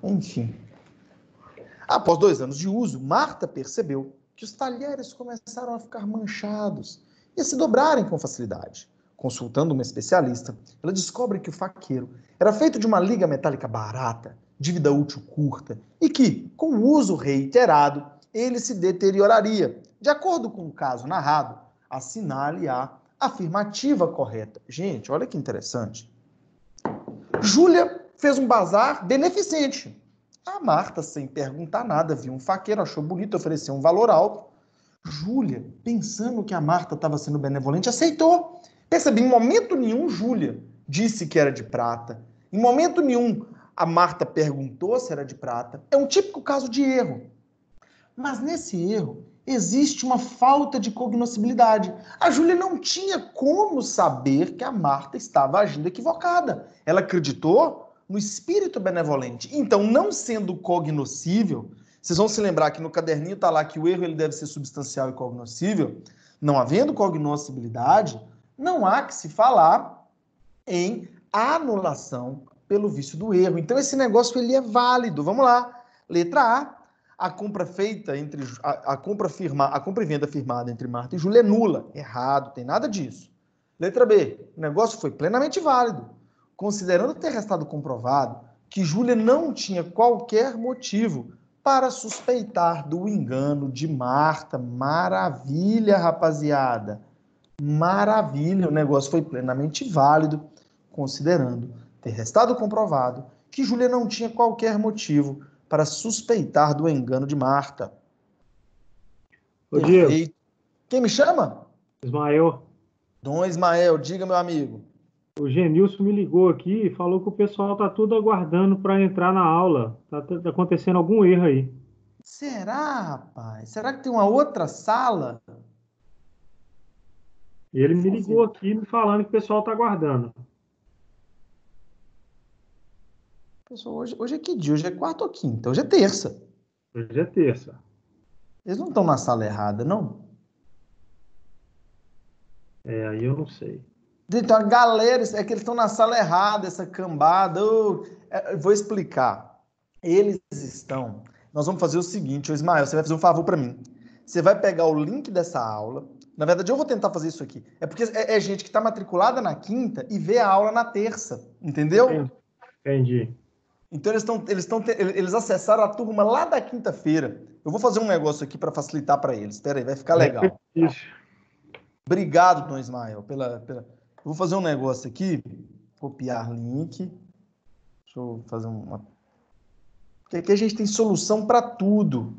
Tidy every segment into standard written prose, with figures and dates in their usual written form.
Enfim. Após 2 anos de uso, Marta percebeu que os talheres começaram a ficar manchados e a se dobrarem com facilidade. Consultando uma especialista, ela descobre que o faqueiro era feito de uma liga metálica barata, de vida útil curta, e que, com o uso reiterado, ele se deterioraria. De acordo com o caso narrado, assinale a afirmativa correta. Gente, olha que interessante. Júlia fez um bazar beneficente. A Marta, sem perguntar nada, viu um faqueiro, achou bonito, ofereceu um valor alto. Júlia, pensando que a Marta estava sendo benevolente, aceitou. Percebi, em momento nenhum, Júlia disse que era de prata. Em momento nenhum, a Marta perguntou se era de prata. É um típico caso de erro. Mas nesse erro, existe uma falta de cognoscibilidade. A Júlia não tinha como saber que a Marta estava agindo equivocada. Ela acreditou no espírito benevolente. Então, não sendo cognoscível, vocês vão se lembrar que no caderninho está lá que o erro ele deve ser substancial e cognoscível. Não havendo cognoscibilidade, não há que se falar em anulação pelo vício do erro. Então, esse negócio ele é válido. Vamos lá. Letra A. A compra feita entre a compra e venda firmada entre Marta e Júlia é nula. Errado, tem nada disso. Letra B. O negócio foi plenamente válido, considerando ter restado comprovado que Júlia não tinha qualquer motivo para suspeitar do engano de Marta. Maravilha, rapaziada. Maravilha, o negócio foi plenamente válido, considerando ter restado comprovado que Júlia não tinha qualquer motivo para suspeitar do engano de Marta. Ô, Diego. Perfeito. Quem me chama? Ismael. Dom Ismael, diga, meu amigo. O Genilson me ligou aqui e falou que o pessoal está tudo aguardando para entrar na aula. Tá acontecendo algum erro aí. Será, rapaz? Será que tem uma outra sala? E ele me ligou aqui me falando que o pessoal está aguardando. Pessoal, hoje é que dia? Hoje é quarta ou quinta? Hoje é terça. Hoje é terça. Eles não estão na sala errada, não? Aí eu não sei. Então, a galera, é que eles estão na sala errada, essa cambada. Eu vou explicar. Eles estão... Nós vamos fazer o seguinte, Ismael, você vai fazer um favor para mim. Você vai pegar o link dessa aula. Na verdade, eu vou tentar fazer isso aqui. É porque é gente que está matriculada na quinta e vê a aula na terça. Entendeu? Entendi. Então, eles acessaram a turma lá da quinta-feira. Eu vou fazer um negócio aqui para facilitar para eles. Espera aí, vai ficar legal. Isso. Obrigado, Dom Ismael, Eu vou fazer um negócio aqui. Copiar link. Deixa eu fazer uma... Porque aqui a gente tem solução para tudo.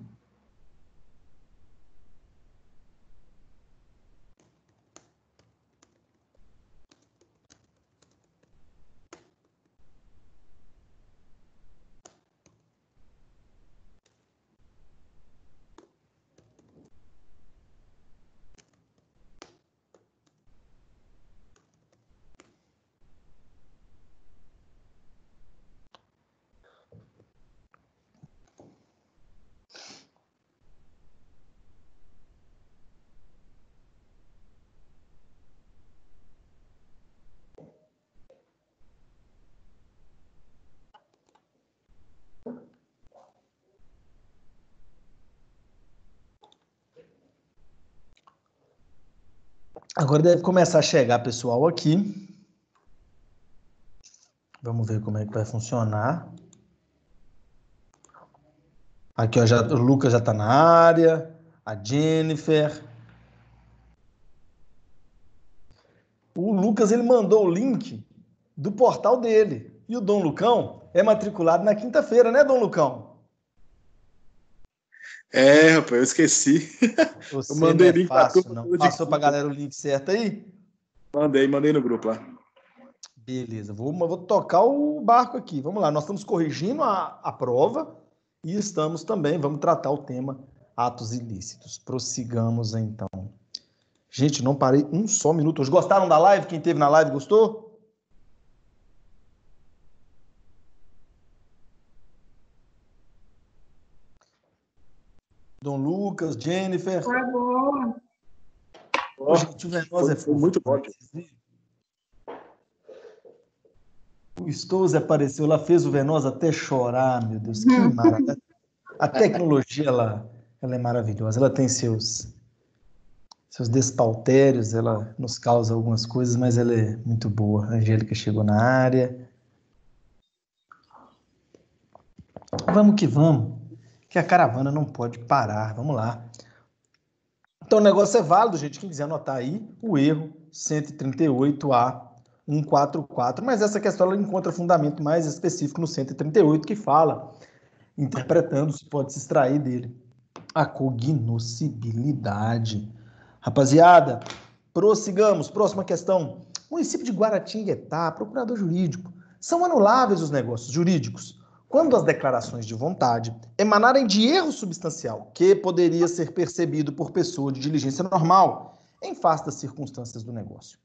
Agora deve começar a chegar pessoal aqui. Vamos ver como é que vai funcionar. Aqui, ó, o Lucas já está na área. A Jennifer. O Lucas, ele mandou o link do portal dele. E o Dom Lucão é matriculado na quinta-feira, né, Dom Lucão? Rapaz, eu esqueci. Você eu mandei não é link fácil, pra não. turma. Passou pra galera o link certo aí? Mandei no grupo lá. Beleza, vou tocar o barco aqui. Vamos lá, nós estamos corrigindo a prova e estamos também, vamos tratar o tema atos ilícitos. Prossigamos, então. Gente, não parei um só minuto hoje. Gostaram da live? Quem teve na live gostou? Dom Lucas, Jennifer. Foi bom. Gente, o Venosa é fofo. Muito bom. O Stolze apareceu lá, fez o Venosa até chorar, meu Deus, que maravilha. A tecnologia, ela é maravilhosa, ela tem seus despautérios, ela nos causa algumas coisas, mas ela é muito boa. A Angélica chegou na área. Vamos que vamos, que a caravana não pode parar, vamos lá. Então o negócio é válido, gente, quem quiser anotar aí, o erro 138A 144, mas essa questão ela encontra fundamento mais específico no 138, que fala, interpretando, se pode se extrair dele, a cognoscibilidade. Rapaziada, prossigamos. Próxima questão. Município de Guaratinguetá, procurador jurídico. São anuláveis os negócios jurídicos quando as declarações de vontade emanarem de erro substancial que poderia ser percebido por pessoa de diligência normal em face das circunstâncias do negócio.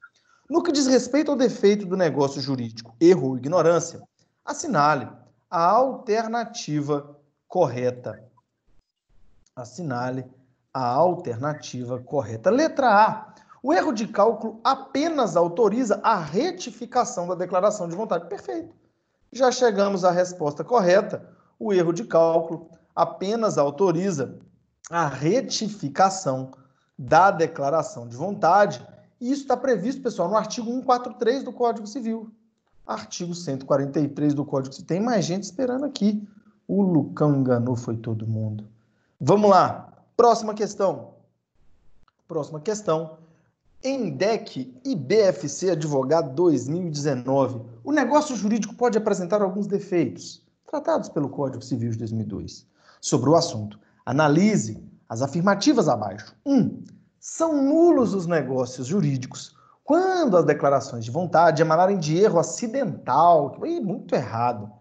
No que diz respeito ao defeito do negócio jurídico, erro ou ignorância, assinale a alternativa correta. Assinale a alternativa correta. Letra A. O erro de cálculo apenas autoriza a retificação da declaração de vontade. Perfeito. Já chegamos à resposta correta. O erro de cálculo apenas autoriza a retificação da declaração de vontade. E isso está previsto, pessoal, no artigo 143 do Código Civil. Artigo 143 do Código Civil. Tem mais gente esperando aqui. O Lucão enganou, foi todo mundo. Vamos lá. Próxima questão. Próxima questão. ENDEC e BFC Advogado 2019. O negócio jurídico pode apresentar alguns defeitos, tratados pelo Código Civil de 2002. Sobre o assunto, analise as afirmativas abaixo. 1. São nulos os negócios jurídicos quando as declarações de vontade emanarem de erro acidental. Muito errado.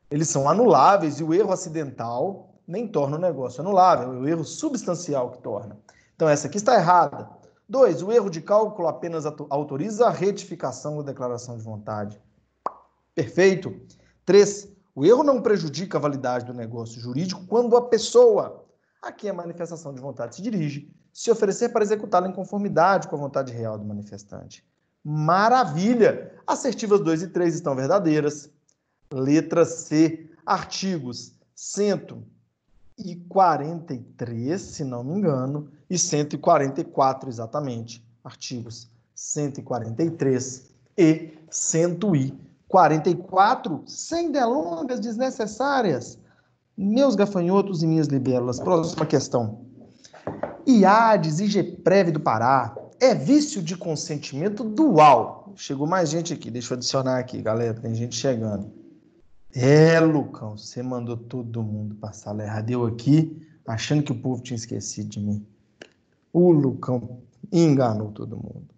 Eles são anuláveis e o erro acidental nem torna o negócio anulável, é o erro substancial que torna. Então, essa aqui está errada. 2. O erro de cálculo apenas autoriza a retificação da declaração de vontade. Perfeito. 3. O erro não prejudica a validade do negócio jurídico quando a pessoa a quem a manifestação de vontade se dirige se oferecer para executá-la em conformidade com a vontade real do manifestante. Maravilha! Assertivas 2 e 3 estão verdadeiras. Letra C. Artigos 143, se não me engano, e 144, exatamente. Artigos 143 e 144, sem delongas desnecessárias. Meus gafanhotos e minhas libélulas. Próxima questão. IADES e GPREV do Pará é vício de consentimento dual. Chegou mais gente aqui, deixa eu adicionar aqui, galera, tem gente chegando. Lucão, você mandou todo mundo para a sala errada. Eu aqui, achando que o povo tinha esquecido de mim. O Lucão enganou todo mundo.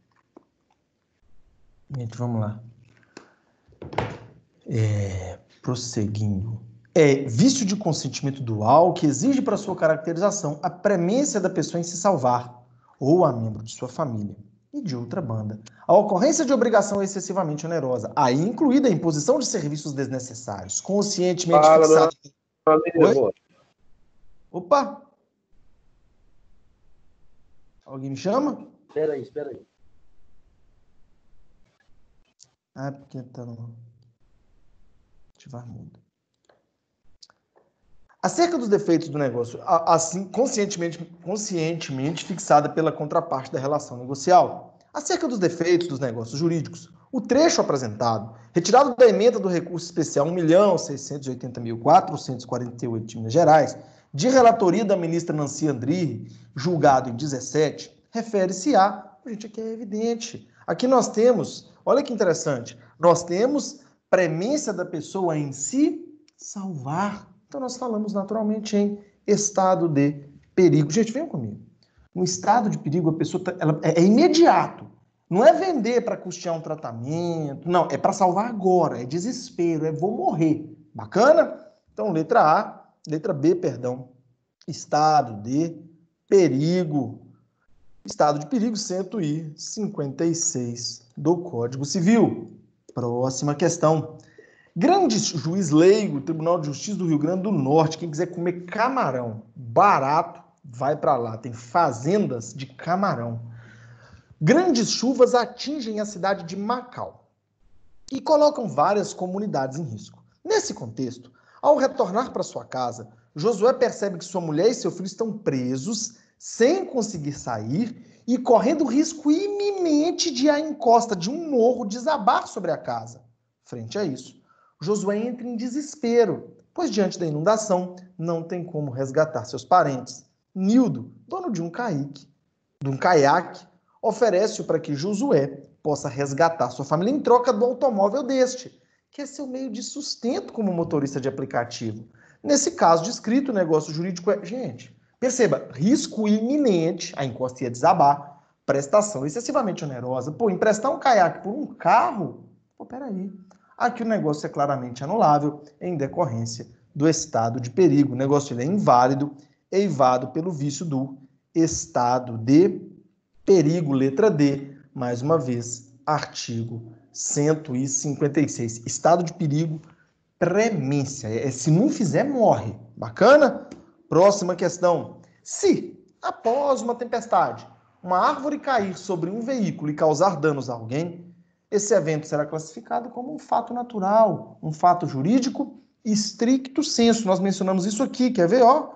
Gente, vamos lá. Prosseguindo. Vício de consentimento dual que exige para sua caracterização a premência da pessoa em se salvar, ou a membro de sua família e de outra banda. A ocorrência de obrigação excessivamente onerosa, aí incluída a imposição de serviços desnecessários, conscientemente fixada. Oi? Opa! Alguém me chama? Espera aí. Porque tá no... Ativar mudo. Acerca dos defeitos do negócio, assim, conscientemente fixada pela contraparte da relação negocial. Acerca dos defeitos dos negócios jurídicos, o trecho apresentado, retirado da emenda do recurso especial 1.680.448 de Minas Gerais, de relatoria da ministra Nancy Andrighi, julgado em 17, refere-se a... Gente, aqui é evidente. Aqui nós temos, olha que interessante, nós temos premência da pessoa em se salvar. Então, nós falamos naturalmente em estado de perigo. Gente, venham comigo. No estado de perigo, a pessoa é imediato. Não é vender para custear um tratamento. Não, é para salvar agora. É desespero, vou morrer. Bacana? Então, letra B, estado de perigo. Estado de perigo, 156 do Código Civil. Próxima questão. Grande juiz leigo, Tribunal de Justiça do Rio Grande do Norte. Quem quiser comer camarão barato, vai para lá. Tem fazendas de camarão. Grandes chuvas atingem a cidade de Macau. e colocam várias comunidades em risco. Nesse contexto, ao retornar para sua casa, Josué percebe que sua mulher e seu filho estão presos, sem conseguir sair e correndo o risco iminente de a encosta de um morro desabar sobre a casa. Frente a isso, Josué entra em desespero, pois diante da inundação não tem como resgatar seus parentes. Nildo, dono de um caiaque, oferece-o para que Josué possa resgatar sua família em troca do automóvel deste, que é seu meio de sustento como motorista de aplicativo. Nesse caso descrito, o negócio jurídico é... Gente, perceba, risco iminente, a encosta ia desabar, prestação excessivamente onerosa. Pô, emprestar um caiaque por um carro? Pô, peraí. Aqui o negócio é claramente anulável em decorrência do estado de perigo. O negócio ele é inválido, eivado pelo vício do estado de perigo, letra D, mais uma vez, artigo 156. Estado de perigo, premência. Se não fizer, morre. Bacana? Próxima questão. Se, após uma tempestade, uma árvore cair sobre um veículo e causar danos a alguém, esse evento será classificado como um fato natural, um fato jurídico stricto sensu. Nós mencionamos isso aqui, quer ver? Ó.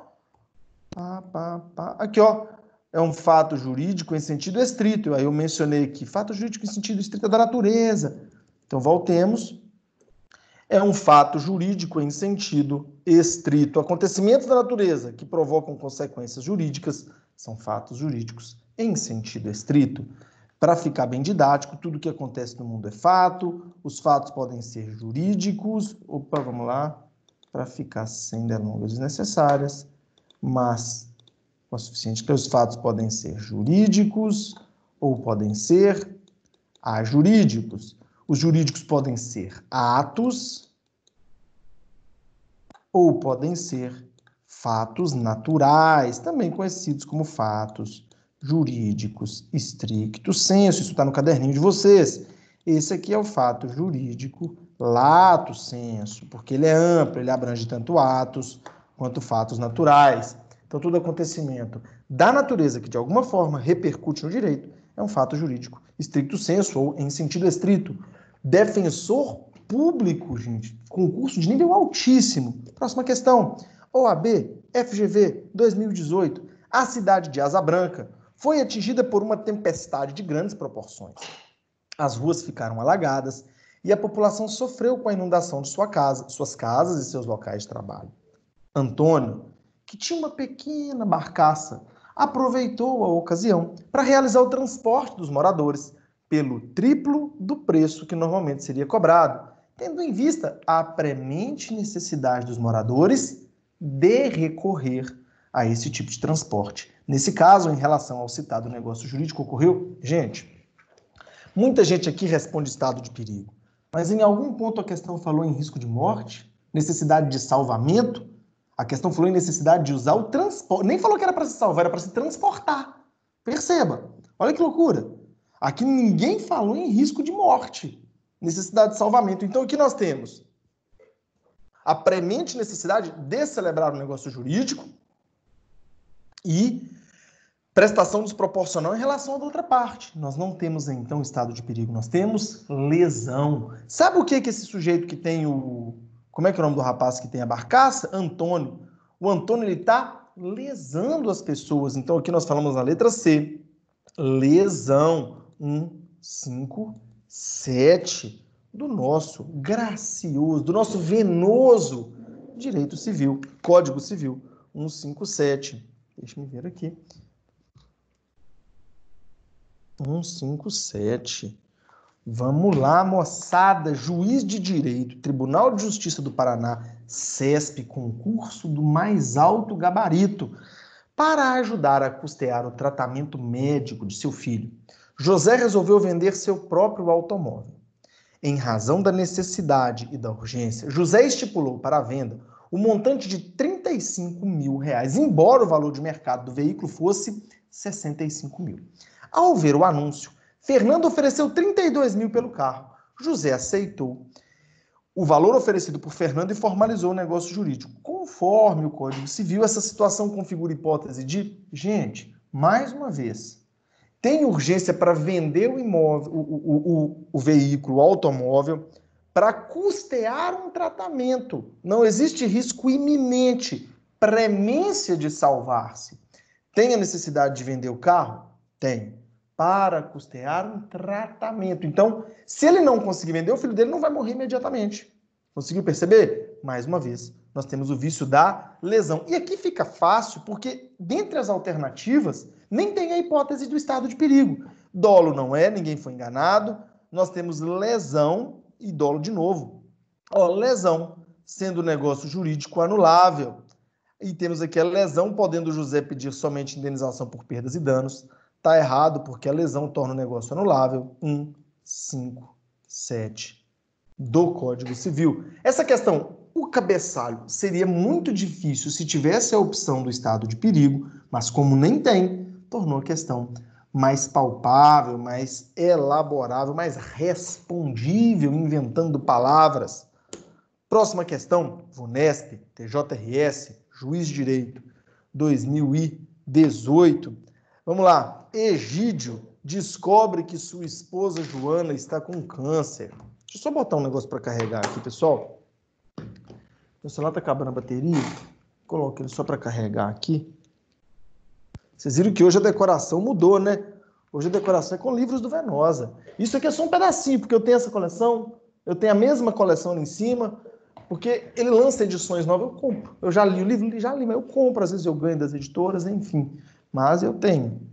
Aqui, ó. É um fato jurídico em sentido estrito. Aí eu mencionei aqui, fato jurídico em sentido estrito da natureza. Então, voltemos. É um fato jurídico em sentido estrito. Acontecimentos da natureza que provocam consequências jurídicas são fatos jurídicos em sentido estrito. Para ficar bem didático, tudo que acontece no mundo é fato, os fatos podem ser jurídicos, vamos lá, para ficar sem delongas desnecessárias, mas o suficiente que os fatos podem ser jurídicos ou podem ser ajurídicos. Os jurídicos podem ser atos ou podem ser fatos naturais, também conhecidos como fatos jurídicos stricto sensu. Isso está no caderninho de vocês. Esse aqui é o fato jurídico lato sensu, porque ele é amplo, ele abrange tanto atos quanto fatos naturais. Então, todo acontecimento da natureza que de alguma forma repercute no direito é um fato jurídico stricto sensu ou em sentido estrito. Defensor público, gente, concurso de nível altíssimo. Próxima questão. OAB, FGV, 2018. A cidade de Asa Branca foi atingida por uma tempestade de grandes proporções. As ruas ficaram alagadas e a população sofreu com a inundação de suas casas e seus locais de trabalho. Antônio, que tinha uma pequena barcaça, aproveitou a ocasião para realizar o transporte dos moradores pelo triplo do preço que normalmente seria cobrado, tendo em vista a premente necessidade dos moradores de recorrer a esse tipo de transporte. Nesse caso, em relação ao citado negócio jurídico, ocorreu... Gente, muita gente aqui responde estado de perigo, mas em algum ponto a questão falou em risco de morte, necessidade de salvamento, a questão falou em necessidade de usar o transporte, nem falou que era para se salvar, era para se transportar. Perceba, olha que loucura. Aqui ninguém falou em risco de morte, necessidade de salvamento. Então, o que nós temos? A premente necessidade de celebrar um negócio jurídico e prestação desproporcional em relação à outra parte. Nós não temos, então, estado de perigo, nós temos lesão. Sabe o que esse sujeito que tem o... Como é que é o nome do rapaz que tem a barcaça? Antônio. O Antônio, ele está lesando as pessoas. Então, aqui nós falamos na letra C. Lesão. 157 do nosso gracioso, do nosso venoso direito civil, Código Civil 157. Deixa eu ver aqui. 157. Vamos lá, moçada. Juiz de Direito, Tribunal de Justiça do Paraná, CESP, concurso do mais alto gabarito, para ajudar a custear o tratamento médico de seu filho. José resolveu vender seu próprio automóvel. Em razão da necessidade e da urgência, José estipulou para a venda o montante de R$35 mil, embora o valor de mercado do veículo fosse 65 mil. Ao ver o anúncio, Fernando ofereceu 32 mil pelo carro. José aceitou o valor oferecido por Fernando e formalizou o negócio jurídico. Conforme o Código Civil, essa situação configura hipótese de... Gente, mais uma vez, tem urgência para vender o imóvel, o veículo, o automóvel, para custear um tratamento. Não existe risco iminente, premência de salvar-se. Tem a necessidade de vender o carro? Tem. Para custear um tratamento. Então, se ele não conseguir vender, o filho dele não vai morrer imediatamente. Conseguiu perceber? Mais uma vez, nós temos o vício da lesão. E aqui fica fácil, porque dentre as alternativas, nem tem a hipótese do estado de perigo. Dolo não é, ninguém foi enganado. Nós temos lesão e dolo de novo. Lesão, sendo negócio jurídico anulável. E temos aqui a lesão, podendo o José pedir somente indenização por perdas e danos. Está errado, porque a lesão torna o negócio anulável. 157 do Código Civil. Essa questão, o cabeçalho, seria muito difícil se tivesse a opção do estado de perigo, mas como nem tem, tornou a questão mais palpável, mais elaborável, mais respondível, inventando palavras. Próxima questão, VUNESP, TJRS, Juiz de Direito, 2018. Vamos lá. Egídio descobre que sua esposa Joana está com câncer. Deixa eu só botar um negócio para carregar aqui, pessoal. Meu celular está acabando a bateria. Coloquei ele só para carregar aqui. Vocês viram que hoje a decoração mudou, né? Hoje a decoração é com livros do Venosa. Isso aqui é só um pedacinho, porque eu tenho essa coleção, eu tenho a mesma coleção ali em cima, porque ele lança edições novas, eu compro. Eu já li o livro, já li, mas eu compro, às vezes eu ganho das editoras, enfim. Mas eu tenho.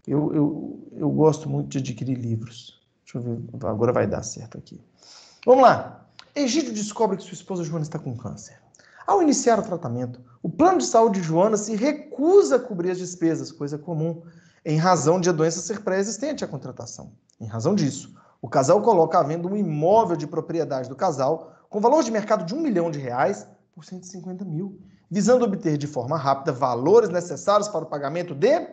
Eu gosto muito de adquirir livros. Deixa eu ver, agora vai dar certo aqui. Vamos lá. Egídio descobre que sua esposa Joana está com câncer. Ao iniciar o tratamento, o plano de saúde de Joana se recusa a cobrir as despesas, coisa comum, em razão de a doença ser pré-existente à contratação. Em razão disso, o casal coloca à venda um imóvel de propriedade do casal com valor de mercado de R$1 milhão por 150 mil, visando obter de forma rápida valores necessários para o pagamento de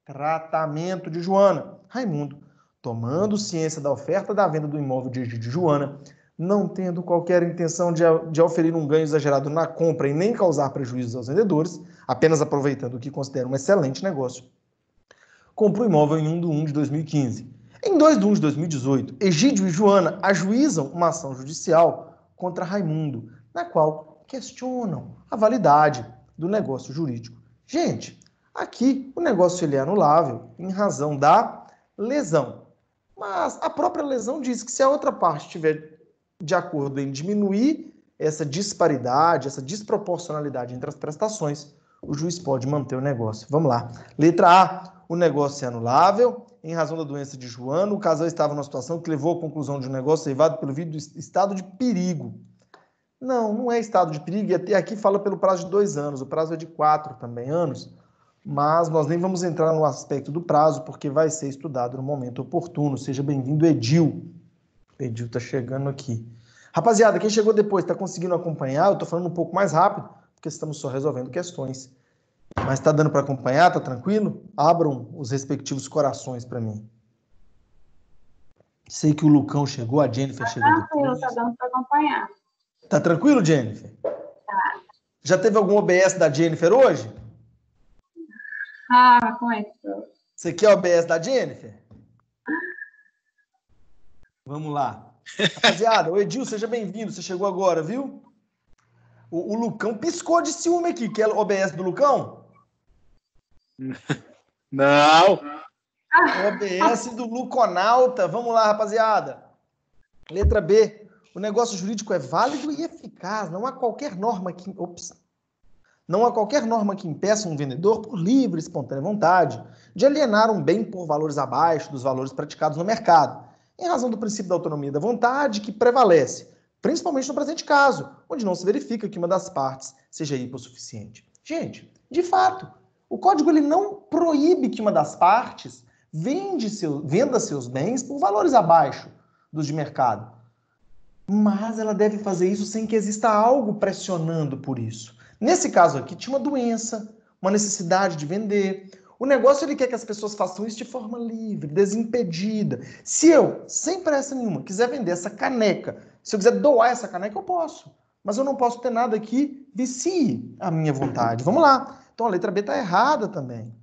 tratamento de Joana. Raimundo, tomando ciência da oferta da venda do imóvel de Egídio e Joana, não tendo qualquer intenção de oferir um ganho exagerado na compra e nem causar prejuízos aos vendedores, apenas aproveitando o que considera um excelente negócio, comprou o imóvel em 1 de 1 de 2015. Em 2 de 1 de 2018, Egídio e Joana ajuizam uma ação judicial contra Raimundo, na qual questionam a validade do negócio jurídico. Gente, aqui o negócio ele é anulável em razão da lesão. Mas a própria lesão diz que se a outra parte estiver de acordo em diminuir essa disparidade, essa desproporcionalidade entre as prestações, o juiz pode manter o negócio. Vamos lá. Letra A, o negócio é anulável em razão da doença de Joana. O casal estava numa situação que levou à conclusão de um negócio levado pelo vídeo do estado de perigo. Não é estado de perigo, e até aqui fala pelo prazo de 2 anos, o prazo é de 4 também anos, mas nós nem vamos entrar no aspecto do prazo, porque vai ser estudado no momento oportuno. Seja bem-vindo, Edil. Edil está chegando aqui. Rapaziada, quem chegou depois está conseguindo acompanhar? Eu estou falando um pouco mais rápido, porque estamos só resolvendo questões. Mas está dando para acompanhar? Está tranquilo? Abram os respectivos corações para mim. Sei que o Lucão chegou, a Jennifer chegou depois. Está dando para acompanhar. Tá tranquilo, Jennifer? Tá. Já teve algum OBS da Jennifer hoje? Como é que foi? Você quer OBS da Jennifer? Vamos lá. Rapaziada, o Edil, seja bem-vindo. Você chegou agora, viu? O Lucão piscou de ciúme aqui. Quer OBS do Lucão? Não. OBS do Luconauta. Vamos lá, rapaziada. Letra B. O negócio jurídico é válido e eficaz. Não há qualquer norma que impeça um vendedor, por livre e espontânea vontade, de alienar um bem por valores abaixo dos valores praticados no mercado, em razão do princípio da autonomia da vontade que prevalece, principalmente no presente caso, onde não se verifica que uma das partes seja hipossuficiente. Gente, de fato, o código ele não proíbe que uma das partes venda seus bens por valores abaixo dos de mercado, mas ela deve fazer isso sem que exista algo pressionando por isso. Nesse caso aqui, tinha uma doença, uma necessidade de vender. O negócio ele quer que as pessoas façam isso de forma livre, desimpedida. Se eu, sem pressa nenhuma, quiser vender essa caneca, se eu quiser doar essa caneca, eu posso. Mas eu não posso ter nada que vicie a minha vontade. Vamos lá. Então a letra B está errada também.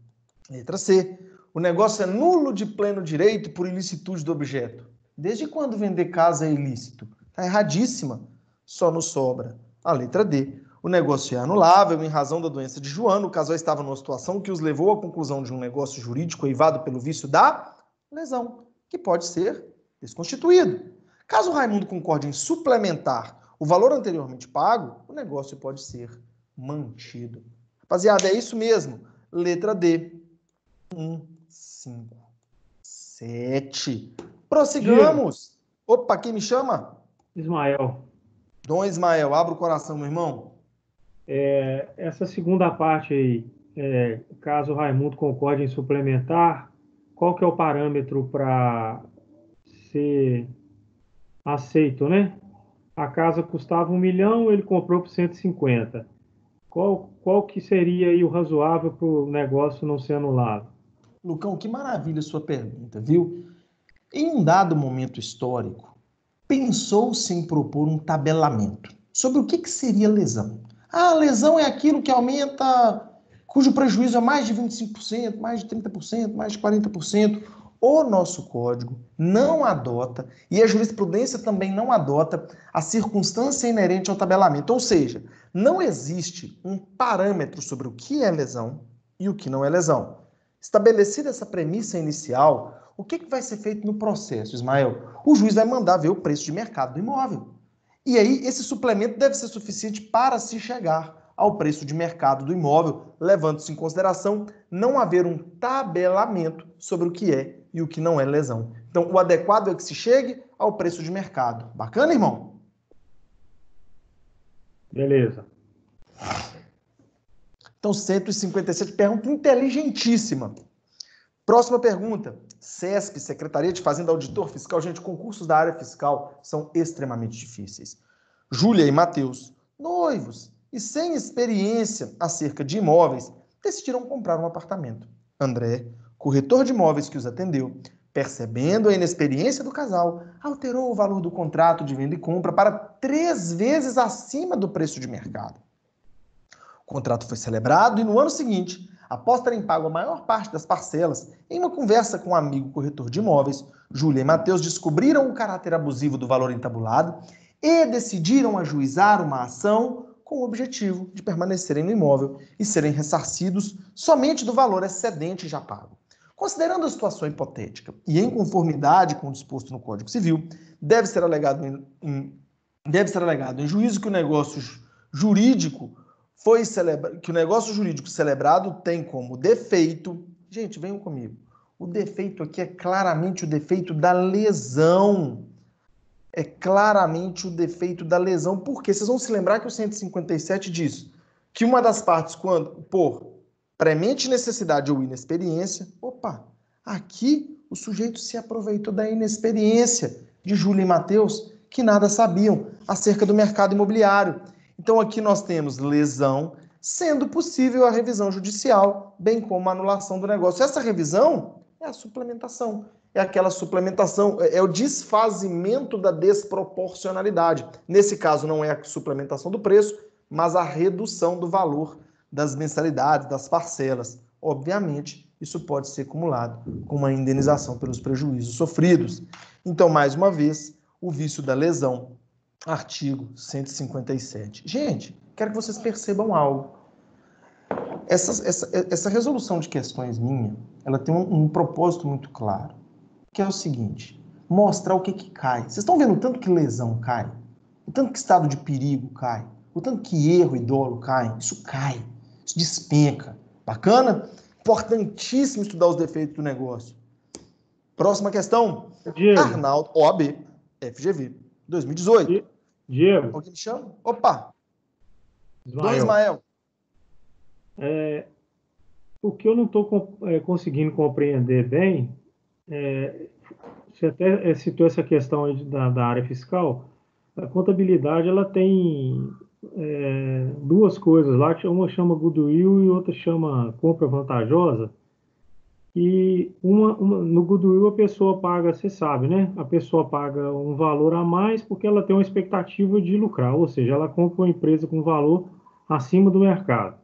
Letra C. O negócio é nulo de pleno direito por ilicitude do objeto. Desde quando vender casa é ilícito? Está erradíssima. Só nos sobra a letra D. O negócio é anulável em razão da doença de Joana. O casal estava numa situação que os levou à conclusão de um negócio jurídico eivado pelo vício da lesão, que pode ser desconstituído. Caso o Raimundo concorde em suplementar o valor anteriormente pago, o negócio pode ser mantido. Rapaziada, é isso mesmo. Letra D. 1, 5, 7. Prossigamos. Opa, quem me chama? Ismael, Dom Ismael, abra o coração, meu irmão. essa segunda parte aí, caso o Raimundo concorde em suplementar, qual que é o parâmetro para ser aceito, né? A casa custava 1 milhão, ele comprou por 150. Qual que seria aí o razoável para o negócio não ser anulado? Lucão, que maravilha a sua pergunta, viu? Em um dado momento histórico, pensou-se em propor um tabelamento sobre o que seria lesão. Ah, lesão é aquilo que aumenta, cujo prejuízo é mais de 25%, mais de 30%, mais de 40%. O nosso código não adota, e a jurisprudência também não adota, a circunstância inerente ao tabelamento. Ou seja, não existe um parâmetro sobre o que é lesão e o que não é lesão. Estabelecida essa premissa inicial, o que vai ser feito no processo, Ismael? O juiz vai mandar ver o preço de mercado do imóvel. E aí, esse suplemento deve ser suficiente para se chegar ao preço de mercado do imóvel, levando-se em consideração não haver um tabelamento sobre o que é e o que não é lesão. Então, o adequado é que se chegue ao preço de mercado. Bacana, irmão? Beleza. Então, 157, pergunta inteligentíssima. Próxima pergunta. CESP, Secretaria de Fazenda, Auditor Fiscal. Gente, concursos da área fiscal são extremamente difíceis. Júlia e Matheus, noivos e sem experiência acerca de imóveis, decidiram comprar um apartamento. André, corretor de imóveis que os atendeu, percebendo a inexperiência do casal, alterou o valor do contrato de venda e compra para 3 vezes acima do preço de mercado. O contrato foi celebrado e no ano seguinte, após terem pago a maior parte das parcelas, em uma conversa com um amigo corretor de imóveis, Júlia e Matheus descobriram o caráter abusivo do valor entabulado e decidiram ajuizar uma ação com o objetivo de permanecerem no imóvel e serem ressarcidos somente do valor excedente já pago. Considerando a situação hipotética e em conformidade com o disposto no Código Civil, deve ser alegado em juízo que o negócio jurídico celebrado tem como defeito... Gente, venham comigo. O defeito aqui é claramente o defeito da lesão. É claramente o defeito da lesão. Por quê? Vocês vão se lembrar que o 157 diz que uma das partes, quando por premente necessidade ou inexperiência... Opa, aqui o sujeito se aproveitou da inexperiência de Júlia e Matheus, que nada sabiam acerca do mercado imobiliário. Então, aqui nós temos lesão, sendo possível a revisão judicial, bem como a anulação do negócio. Essa revisão é a suplementação. É aquela suplementação, é o desfazimento da desproporcionalidade. Nesse caso, não é a suplementação do preço, mas a redução do valor das mensalidades, das parcelas. Obviamente, isso pode ser acumulado com uma indenização pelos prejuízos sofridos. Então, mais uma vez, o vício da lesão. Artigo 157. Gente, quero que vocês percebam algo. Essa resolução de questões minha, ela tem um propósito muito claro, que é o seguinte: mostrar o que cai. Vocês estão vendo o tanto que lesão cai? O tanto que estado de perigo cai? O tanto que erro e dolo cai? Isso cai. Isso despenca. Bacana? Importantíssimo estudar os defeitos do negócio. Próxima questão. Diego. Arnaldo, OAB, FGV, 2018. Diego. Alguém me chama? Opa! Ismael. Dom Ismael. O que eu não estou conseguindo compreender bem, você até citou essa questão aí da área fiscal. A contabilidade ela tem duas coisas lá, uma chama goodwill e outra chama compra vantajosa. E no goodwill a pessoa paga, você sabe, né? A pessoa paga um valor a mais porque ela tem uma expectativa de lucrar, ou seja, ela compra uma empresa com valor acima do mercado,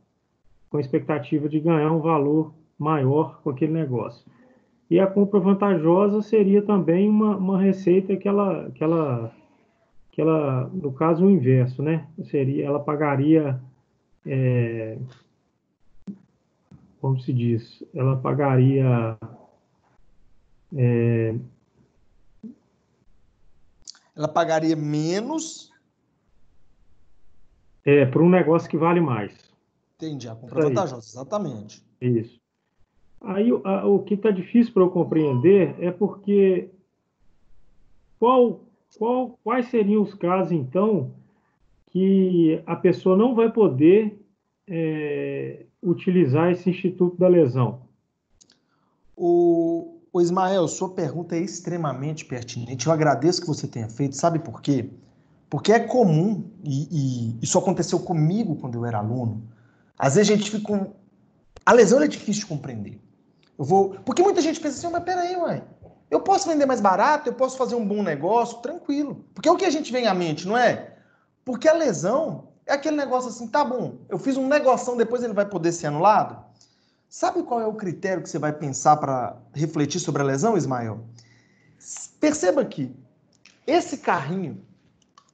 com a expectativa de ganhar um valor maior com aquele negócio. E a compra vantajosa seria também uma receita que ela, no caso, o inverso, né? Ela pagaria, como se diz, ela pagaria, Ela pagaria menos. por um negócio que vale mais. Entendi, a compra Isso aí, vantajosa, exatamente. isso. Aí o que está difícil para eu compreender é porque quais seriam os casos, então, que a pessoa não vai poder utilizar esse Instituto da Lesão? O Ismael, sua pergunta é extremamente pertinente. Eu agradeço que você tenha feito. Sabe por quê? Porque é comum, e isso aconteceu comigo quando eu era aluno. Às vezes a gente fica com. A lesão é difícil de compreender. Porque muita gente pensa assim, mas peraí, mãe. Eu posso vender mais barato, eu posso fazer um bom negócio, tranquilo. Porque é o que a gente vem à mente, não é? Porque a lesão é aquele negócio assim, tá bom, eu fiz um negoção, depois ele vai poder ser anulado? Sabe qual é o critério que você vai pensar para refletir sobre a lesão, Ismael? Perceba que esse carrinho,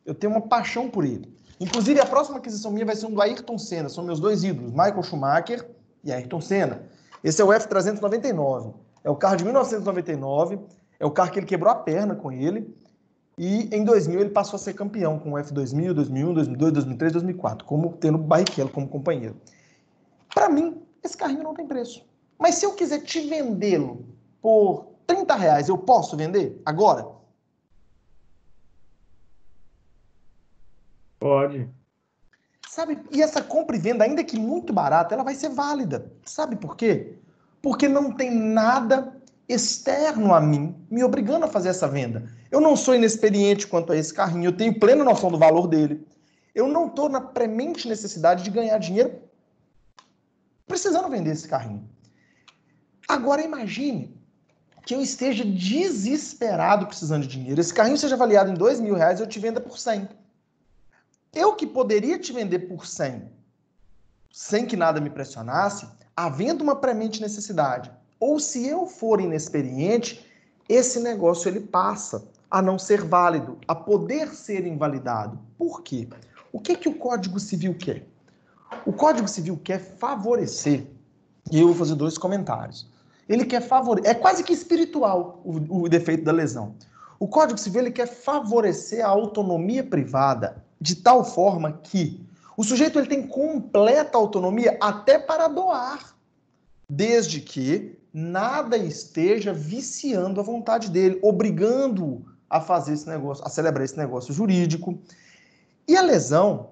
eu tenho uma paixão por ele. Inclusive, a próxima aquisição minha vai ser um do Ayrton Senna. São meus dois ídolos, Michael Schumacher e Ayrton Senna. Esse é o F399. É o carro de 1999. É o carro que ele quebrou a perna com ele. E em 2000 ele passou a ser campeão com o F2000, 2001, 2002, 2003, 2004, tendo Barrichello como companheiro. Para mim, esse carrinho não tem preço. Mas se eu quiser te vendê-lo por R$30, eu posso vender agora? Pode. Sabe? E essa compra e venda, ainda que muito barata, ela vai ser válida. Sabe por quê? Porque não tem nada externo a mim me obrigando a fazer essa venda. Eu não sou inexperiente quanto a esse carrinho, eu tenho plena noção do valor dele. Eu não estou na premente necessidade de ganhar dinheiro precisando vender esse carrinho. Agora imagine que eu esteja desesperado precisando de dinheiro. Esse carrinho seja avaliado em R$2.000 e eu te venda por 100. Eu que poderia te vender por 100, sem que nada me pressionasse, havendo uma premente necessidade, ou se eu for inexperiente, esse negócio ele passa a não ser válido, a poder ser invalidado. Por quê? O que o Código Civil quer? O Código Civil quer favorecer, e eu vou fazer dois comentários. Ele quer favorecer, é quase que espiritual o defeito da lesão. O Código Civil ele quer favorecer a autonomia privada de tal forma que o sujeito ele tem completa autonomia até para doar, desde que nada esteja viciando a vontade dele, obrigando-o a fazer esse negócio, a celebrar esse negócio jurídico. E a lesão,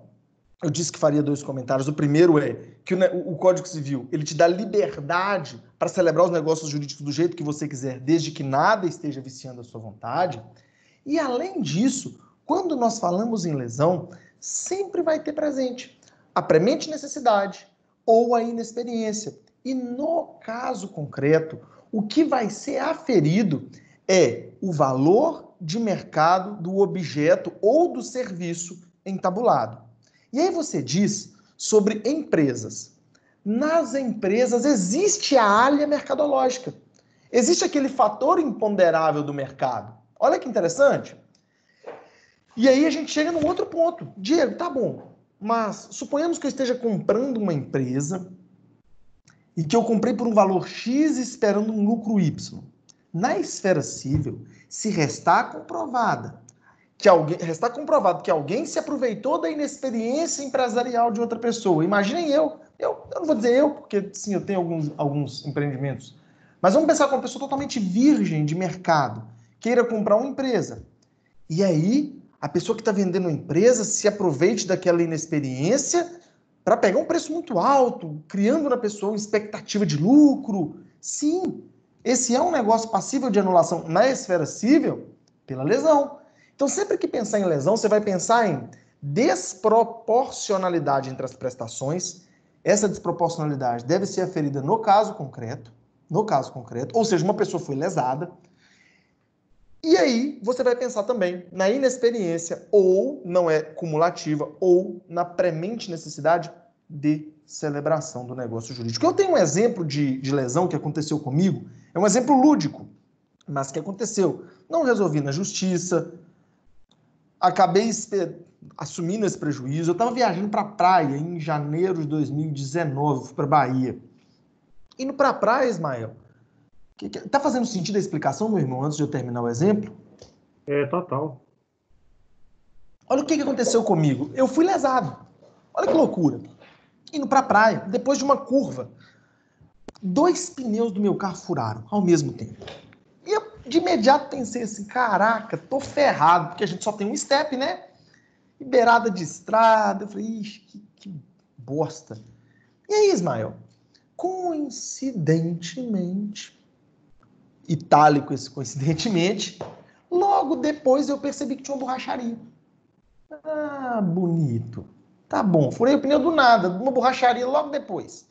eu disse que faria dois comentários. O primeiro é que o Código Civil ele te dá liberdade para celebrar os negócios jurídicos do jeito que você quiser, desde que nada esteja viciando a sua vontade. E, além disso, quando nós falamos em lesão, sempre vai ter presente a premente necessidade ou a inexperiência. E, no caso concreto, o que vai ser aferido é o valor de mercado do objeto ou do serviço entabulado. E aí você diz sobre empresas. Nas empresas existe a alha mercadológica. Existe aquele fator imponderável do mercado. Olha que interessante. E aí a gente chega num outro ponto. Diego, tá bom, mas suponhamos que eu esteja comprando uma empresa e que eu comprei por um valor X esperando um lucro Y. Na esfera civil, se restar comprovado que alguém se aproveitou da inexperiência empresarial de outra pessoa. Imaginem eu não vou dizer eu, porque sim, eu tenho alguns empreendimentos, mas vamos pensar com uma pessoa totalmente virgem de mercado, queira comprar uma empresa. E aí, a pessoa que está vendendo a empresa se aproveite daquela inexperiência para pegar um preço muito alto, criando na pessoa uma expectativa de lucro. Sim, esse é um negócio passível de anulação na esfera civil pela lesão. Então, sempre que pensar em lesão, você vai pensar em desproporcionalidade entre as prestações. Essa desproporcionalidade deve ser aferida no caso concreto, ou seja, uma pessoa foi lesada. E aí, você vai pensar também na inexperiência, ou não é cumulativa, ou na premente necessidade de celebração do negócio jurídico. Eu tenho um exemplo de lesão que aconteceu comigo, É um exemplo lúdico, mas que aconteceu. Não resolvi na justiça, acabei assumindo esse prejuízo. Eu estava viajando para a praia em janeiro de 2019, fui para Bahia. Indo para a praia, Ismael, tá fazendo sentido a explicação, meu irmão, antes de eu terminar o exemplo? Total. Olha o que aconteceu comigo. Eu fui lesado. Olha que loucura. Indo para a praia, depois de uma curva, 2 pneus do meu carro furaram ao mesmo tempo. E eu, de imediato, pensei assim, caraca, tô ferrado, porque a gente só tem um step, né? E beirada de estrada. Eu falei, ixi, que bosta. E aí, Ismael? Coincidentemente, itálico esse coincidentemente, logo depois eu percebi que tinha uma borracharia. Ah, bonito. Tá bom, furei o pneu do nada, uma borracharia logo depois.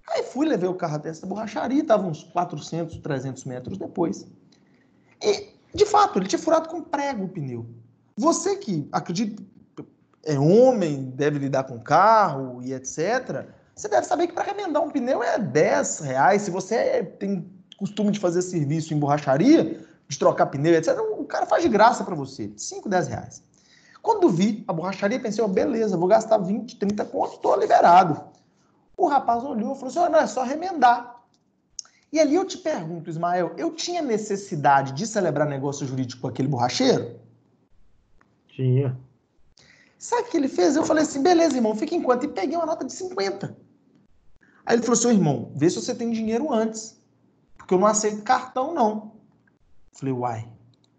Aí fui, levei o carro até essa borracharia, estava uns 400, 300 metros depois. E, de fato, ele tinha furado com prego o pneu. Você que, acredito, é homem, deve lidar com carro e etc., você deve saber que para remendar um pneu é R$10. Se você tem costume de fazer serviço em borracharia, de trocar pneu, etc., o cara faz de graça para você, 5, R$10. Quando vi a borracharia, pensei, beleza, vou gastar 20, 30 contos, estou liberado. O rapaz olhou e falou assim, não, é só remendar. E ali eu te pergunto, Ismael, eu tinha necessidade de celebrar negócio jurídico com aquele borracheiro? Tinha. Sabe o que ele fez? Eu falei assim, beleza, irmão, fica em conta. E peguei uma nota de 50. Aí ele falou assim, irmão, vê se você tem dinheiro antes, porque eu não aceito cartão, não. Eu falei, uai,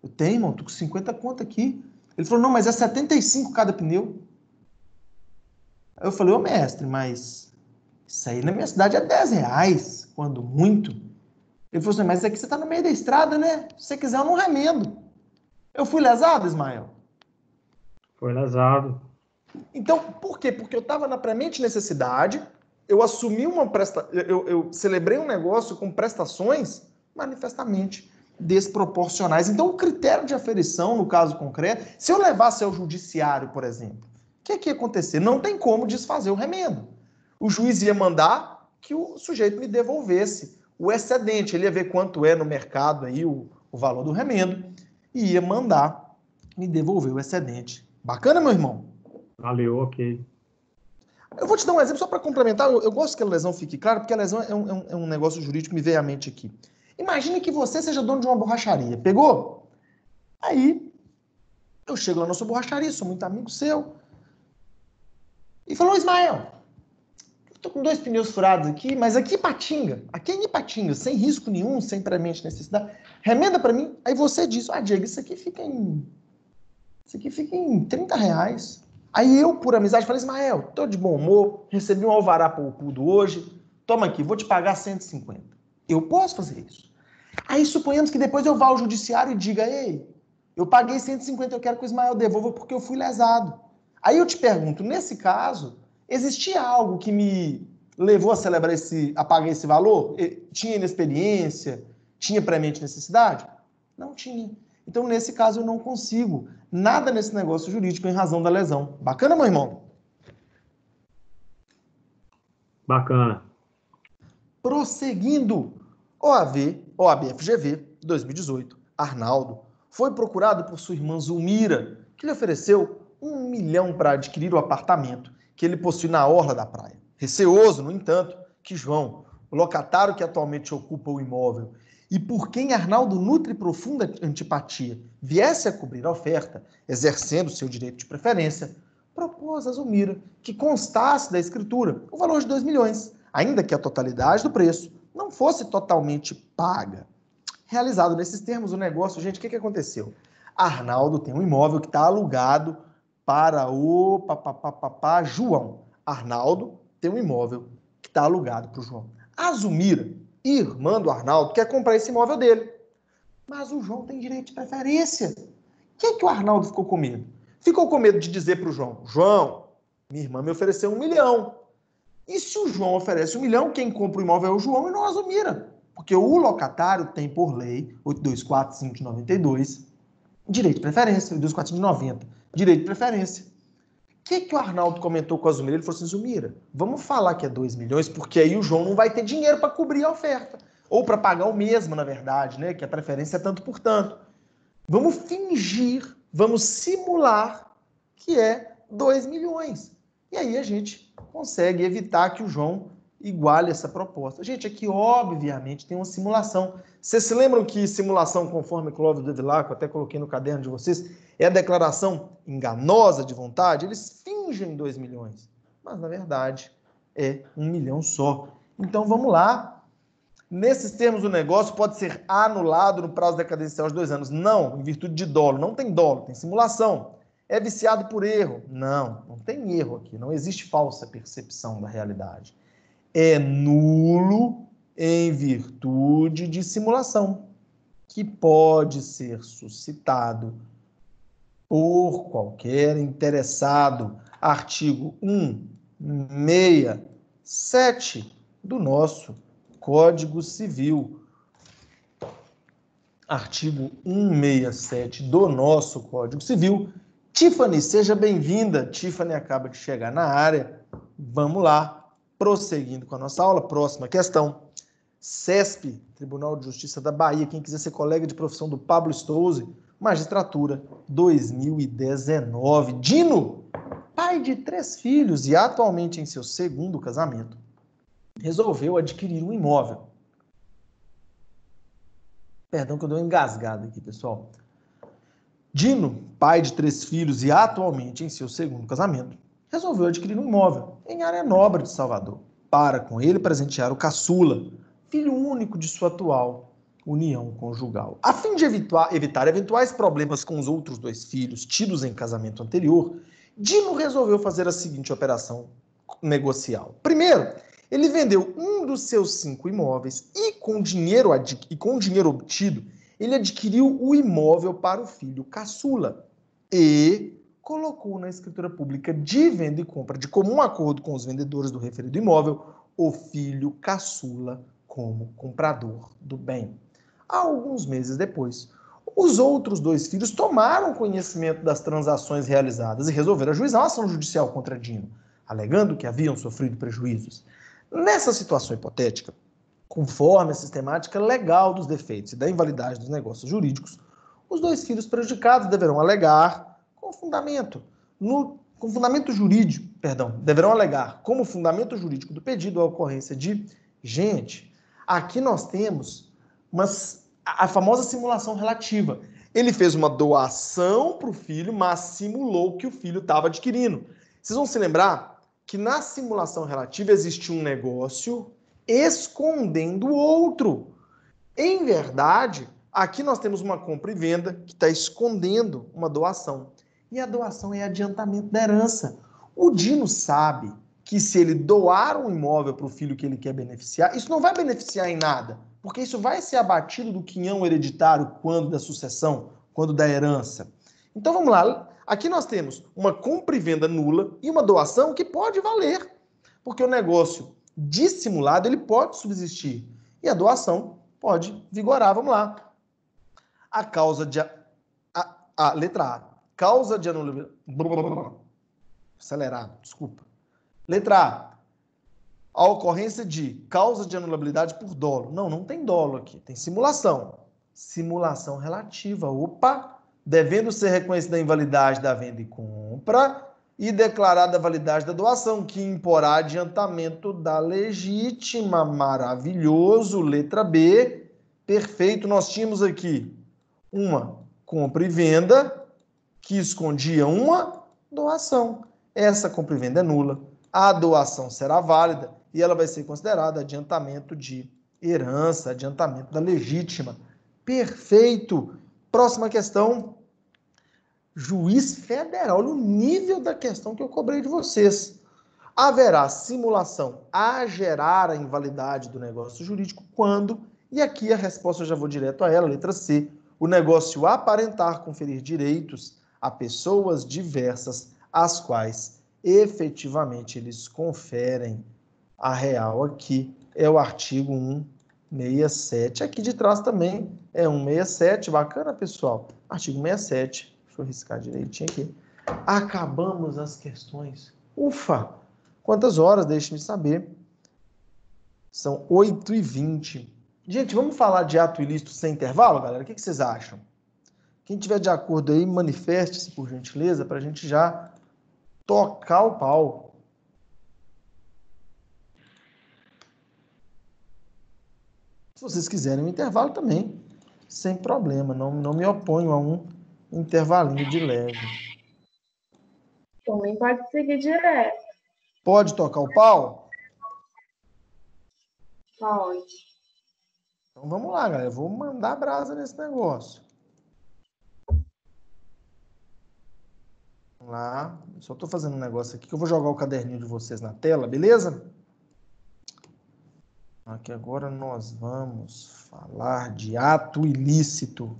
eu tenho, irmão, tô com 50 conto aqui. Ele falou, não, mas é 75 cada pneu. Aí eu falei, mestre, mas isso aí na minha cidade é R$10, quando muito. Ele falou assim, mas aqui você tá no meio da estrada, né? Se você quiser, eu não remendo. Eu fui lesado, Ismael? Foi lesado. Então, por quê? Porque eu estava na premente necessidade, eu assumi eu celebrei um negócio com prestações manifestamente desproporcionais. Então, o critério de aferição, no caso concreto, se eu levasse ao judiciário, por exemplo, o que ia acontecer? Não tem como desfazer o remendo. O juiz ia mandar que o sujeito me devolvesse o excedente, ele ia ver quanto é no mercado aí o valor do remendo e ia mandar me devolver o excedente. Bacana, meu irmão? Valeu, ok. Eu vou te dar um exemplo só para complementar. Eu gosto que a lesão fique clara, porque a lesão é um negócio jurídico que me veio à mente aqui. Imagine que você seja dono de uma borracharia. Pegou? Aí, eu chego lá na sua borracharia, sou muito amigo seu, e falou, Ismael, eu tô com 2 pneus furados aqui, mas aqui em Ipatinga, sem risco nenhum, sem premente necessidade, remenda para mim. Aí você diz, Diego, isso aqui fica em R$30. Aí eu, por amizade, falei, Ismael, tô de bom humor, recebi um alvará poupudo hoje, toma aqui, vou te pagar 150. Eu posso fazer isso. Aí suponhamos que depois eu vá ao judiciário e diga, ei, eu paguei 150, eu quero que o Ismael devolva porque eu fui lesado. Aí eu te pergunto, nesse caso, existia algo que me levou a pagar esse valor? Tinha inexperiência? Tinha premente necessidade? Não tinha. Então, nesse caso, eu não consigo nada nesse negócio jurídico em razão da lesão. Bacana, meu irmão? Bacana. Prosseguindo, OAB-FGV, 2018, Arnaldo foi procurado por sua irmã Zulmira, que lhe ofereceu R$1 milhão para adquirir o apartamento que ele possui na orla da praia. Receoso, no entanto, que João, o locatário que atualmente ocupa o imóvel, e por quem Arnaldo nutre profunda antipatia, viesse a cobrir a oferta, exercendo seu direito de preferência, propôs a Zulmira que constasse da escritura o valor de 2 milhões, ainda que a totalidade do preço não fosse totalmente paga. Realizado nesses termos o negócio, gente, o que aconteceu? Arnaldo tem um imóvel que está alugado para o João. Arnaldo tem um imóvel que está alugado para o João. A Zulmira, irmã do Arnaldo, quer comprar esse imóvel dele. Mas o João tem direito de preferência. O que o Arnaldo ficou com medo? Ficou com medo de dizer para o João, João, minha irmã me ofereceu 1 milhão. E se o João oferece 1 milhão, quem compra o imóvel é o João e não a Zulmira. Porque o locatário tem, por lei, 824.5 de 92, direito de preferência, 824.5 de 90, direito de preferência. O que o Arnaldo comentou com a Zulmira? Ele falou assim, Zulmira, vamos falar que é 2 milhões, porque aí o João não vai ter dinheiro para cobrir a oferta. Ou para pagar o mesmo, na verdade, né? Que a preferência é tanto por tanto. Vamos fingir, vamos simular que é 2 milhões. E aí a gente consegue evitar que o João iguale essa proposta. Gente, aqui obviamente tem uma simulação. Vocês se lembram que simulação, conforme Clóvis Bevilacqua, até coloquei no caderno de vocês, é a declaração enganosa de vontade? Eles fingem 2 milhões, mas na verdade é 1 milhão só. Então vamos lá. Nesses termos, o negócio pode ser anulado no prazo decadencial de 2 anos. Não, em virtude de dolo. Não tem dolo, tem simulação. É viciado por erro. Não, não tem erro aqui. Não existe falsa percepção da realidade. É nulo em virtude de simulação, que pode ser suscitado por qualquer interessado. Artigo 167 do nosso Código Civil. Artigo 167 do nosso Código Civil. Tiffany, seja bem-vinda. Tiffany acaba de chegar na área. Vamos lá, prosseguindo com a nossa aula. Próxima questão. CESP, Tribunal de Justiça da Bahia. Quem quiser ser colega de profissão do Pablo Stouze, magistratura 2019. Dino, pai de 3 filhos e atualmente em seu 2º casamento, resolveu adquirir um imóvel. Perdão que eu dei uma engasgada aqui, pessoal. Dino, pai de 3 filhos e atualmente em seu 2º casamento, resolveu adquirir um imóvel em área nobre de Salvador, para com ele presentear o caçula, filho único de sua atual união conjugal. A fim de evitar eventuais problemas com os outros 2 filhos tidos em casamento anterior, Dino resolveu fazer a seguinte operação negocial. Primeiro, ele vendeu um dos seus 5 imóveis e com dinheiro obtido, ele adquiriu o imóvel para o filho caçula e colocou na escritura pública de venda e compra, de comum acordo com os vendedores do referido imóvel, o filho caçula como comprador do bem. Alguns meses depois, os outros 2 filhos tomaram conhecimento das transações realizadas e resolveram ajuizar uma ação judicial contra Dino, alegando que haviam sofrido prejuízos. Nessa situação hipotética, conforme a sistemática legal dos defeitos e da invalidade dos negócios jurídicos, os 2 filhos prejudicados deverão alegar com fundamento jurídico, deverão alegar como fundamento jurídico do pedido a ocorrência de, gente, aqui nós temos a famosa simulação relativa. Ele fez uma doação para o filho, mas simulou que o filho estava adquirindo. Vocês vão se lembrar que na simulação relativa existe um negócio escondendo o outro. Em verdade, aqui nós temos uma compra e venda que está escondendo uma doação. E a doação é adiantamento da herança. O Dino sabe que se ele doar um imóvel para o filho que ele quer beneficiar, isso não vai beneficiar em nada, porque isso vai ser abatido do quinhão hereditário quando da sucessão, quando da herança. Então vamos lá. Aqui nós temos uma compra e venda nula e uma doação que pode valer, porque o negócio dissimulado ele pode subsistir e a doação pode vigorar. Vamos lá. A causa de... letra A. Causa de anulabilidade... Acelerado, desculpa. Letra A. A ocorrência de causa de anulabilidade por dolo. Não tem dolo aqui, tem simulação. Simulação relativa. Opa! Devendo ser reconhecida a invalidade da venda e compra e declarada a validade da doação, que imporá adiantamento da legítima. Maravilhoso. Letra B. Perfeito. Nós tínhamos aqui uma compra e venda que escondia uma doação. Essa compra e venda é nula. A doação será válida e ela vai ser considerada adiantamento de herança, adiantamento da legítima. Perfeito. Próxima questão. Juiz federal. Olha o nível da questão que eu cobrei de vocês. Haverá simulação a gerar a invalidade do negócio jurídico quando, e aqui a resposta eu já vou direto a ela, letra C, o negócio aparentar conferir direitos a pessoas diversas, às quais efetivamente eles conferem. A real aqui é o artigo 167. Aqui de trás também é 167. Bacana, pessoal? Artigo 67. Deixa eu riscar direitinho aqui. Acabamos as questões. Ufa! Quantas horas? Deixe-me saber. São 8h20. Gente, vamos falar de ato ilícito sem intervalo, galera? O que vocês acham? Quem tiver de acordo aí, manifeste-se, por gentileza, para a gente já tocar o pau. Se vocês quiserem um intervalo também, sem problema. Não me oponho a um intervalinho de leve. Também pode seguir direto. Pode tocar o pau? Pode. Então vamos lá, galera. Eu vou mandar brasa nesse negócio. Vamos lá. Eu só estou fazendo um negócio aqui que eu vou jogar o caderninho de vocês na tela, beleza? Aqui agora nós vamos falar de ato ilícito.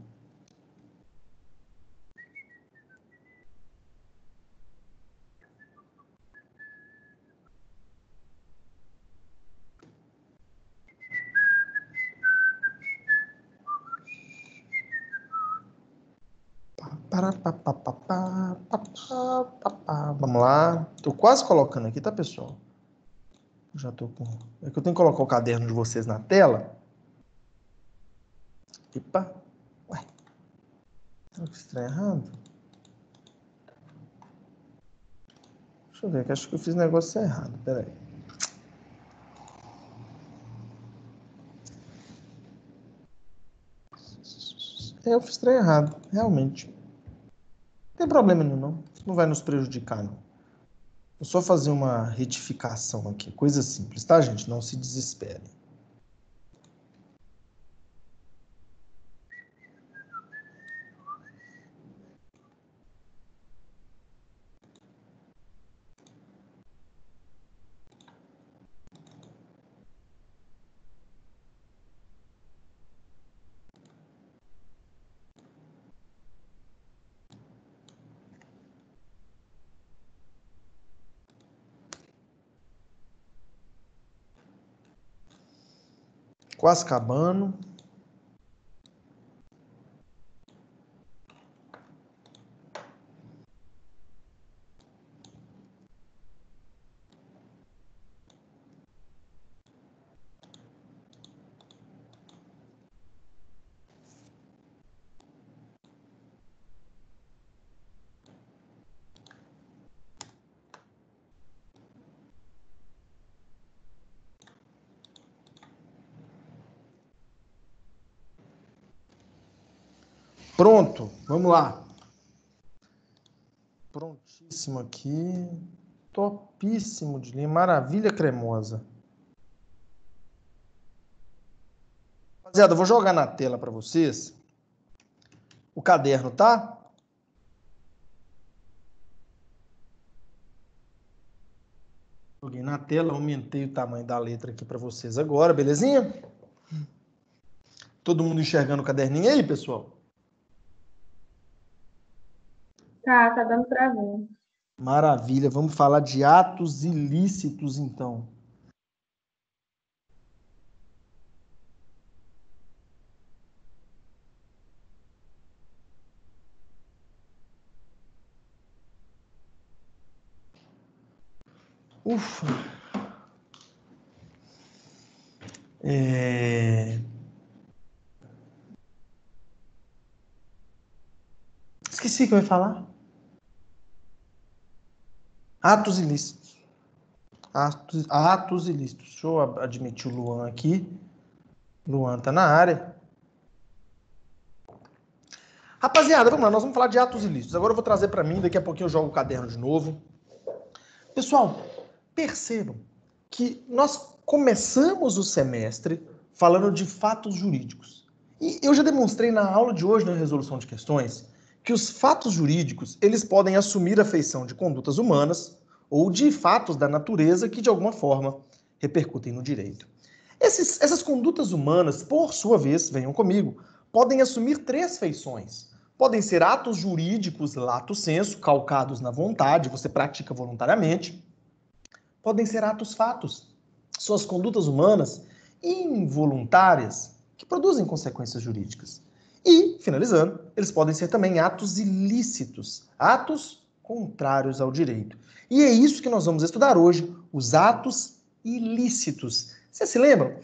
Vamos lá. Tô quase colocando aqui, tá, pessoal? Já tô com... É que eu tenho que colocar o caderno de vocês na tela. Epa. Ué. Será que está errado? Deixa eu ver, que acho que eu fiz o negócio errado. Pera aí. Eu fiz trem errado, realmente. Não tem problema nenhum, não. Isso não vai nos prejudicar, não. Vou só fazer uma retificação aqui. Coisa simples, tá, gente? Não se desesperem. Quase acabando. Pronto, vamos lá. Prontíssimo aqui. Topíssimo de linha. Maravilha cremosa. Rapaziada, eu vou jogar na tela para vocês o caderno, tá? Joguei na tela, aumentei o tamanho da letra aqui para vocês agora, belezinha? Todo mundo enxergando o caderninho aí, pessoal? Tá dando pra ver. Maravilha, vamos falar de atos ilícitos, então. Ufa. Esqueci o que eu ia falar. Atos ilícitos. Atos ilícitos. Deixa eu admitir o Luan aqui. Luan tá na área. Rapaziada, vamos lá, nós vamos falar de atos ilícitos. Agora eu vou trazer para mim, daqui a pouquinho eu jogo o caderno de novo. Pessoal, percebam que nós começamos o semestre falando de fatos jurídicos. E eu já demonstrei na aula de hoje, na resolução de questões, que os fatos jurídicos, eles podem assumir a feição de condutas humanas ou de fatos da natureza que, de alguma forma, repercutem no direito. Essas condutas humanas, por sua vez, venham comigo, podem assumir três feições. Podem ser atos jurídicos lato sensu, calcados na vontade, você pratica voluntariamente. Podem ser atos fatos, suas condutas humanas involuntárias, que produzem consequências jurídicas. E, finalizando, eles podem ser também atos ilícitos, atos contrários ao direito. E é isso que nós vamos estudar hoje, os atos ilícitos. Vocês se lembram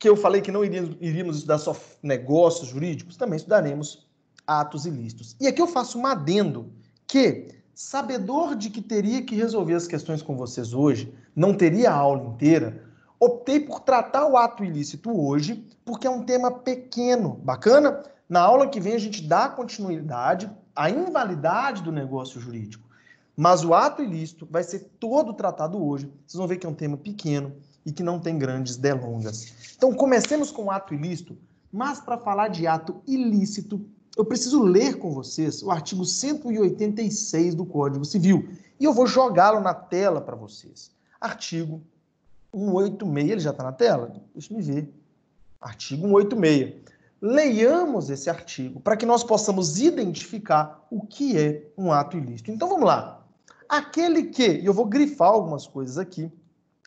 que eu falei que não iríamos estudar só negócios jurídicos, também estudaremos atos ilícitos. E aqui eu faço um adendo que, sabedor de que teria que resolver as questões com vocês hoje, não teria a aula inteira, optei por tratar o ato ilícito hoje, porque é um tema pequeno, bacana? Na aula que vem a gente dá continuidade à invalidade do negócio jurídico. Mas o ato ilícito vai ser todo tratado hoje. Vocês vão ver que é um tema pequeno e que não tem grandes delongas. Então, comecemos com o ato ilícito, mas para falar de ato ilícito, eu preciso ler com vocês o artigo 186 do Código Civil. E eu vou jogá-lo na tela para vocês. Artigo 186, ele já está na tela? Deixa eu ver. Artigo 186. Leiamos esse artigo para que nós possamos identificar o que é um ato ilícito. Então, vamos lá. Aquele que, e eu vou grifar algumas coisas aqui,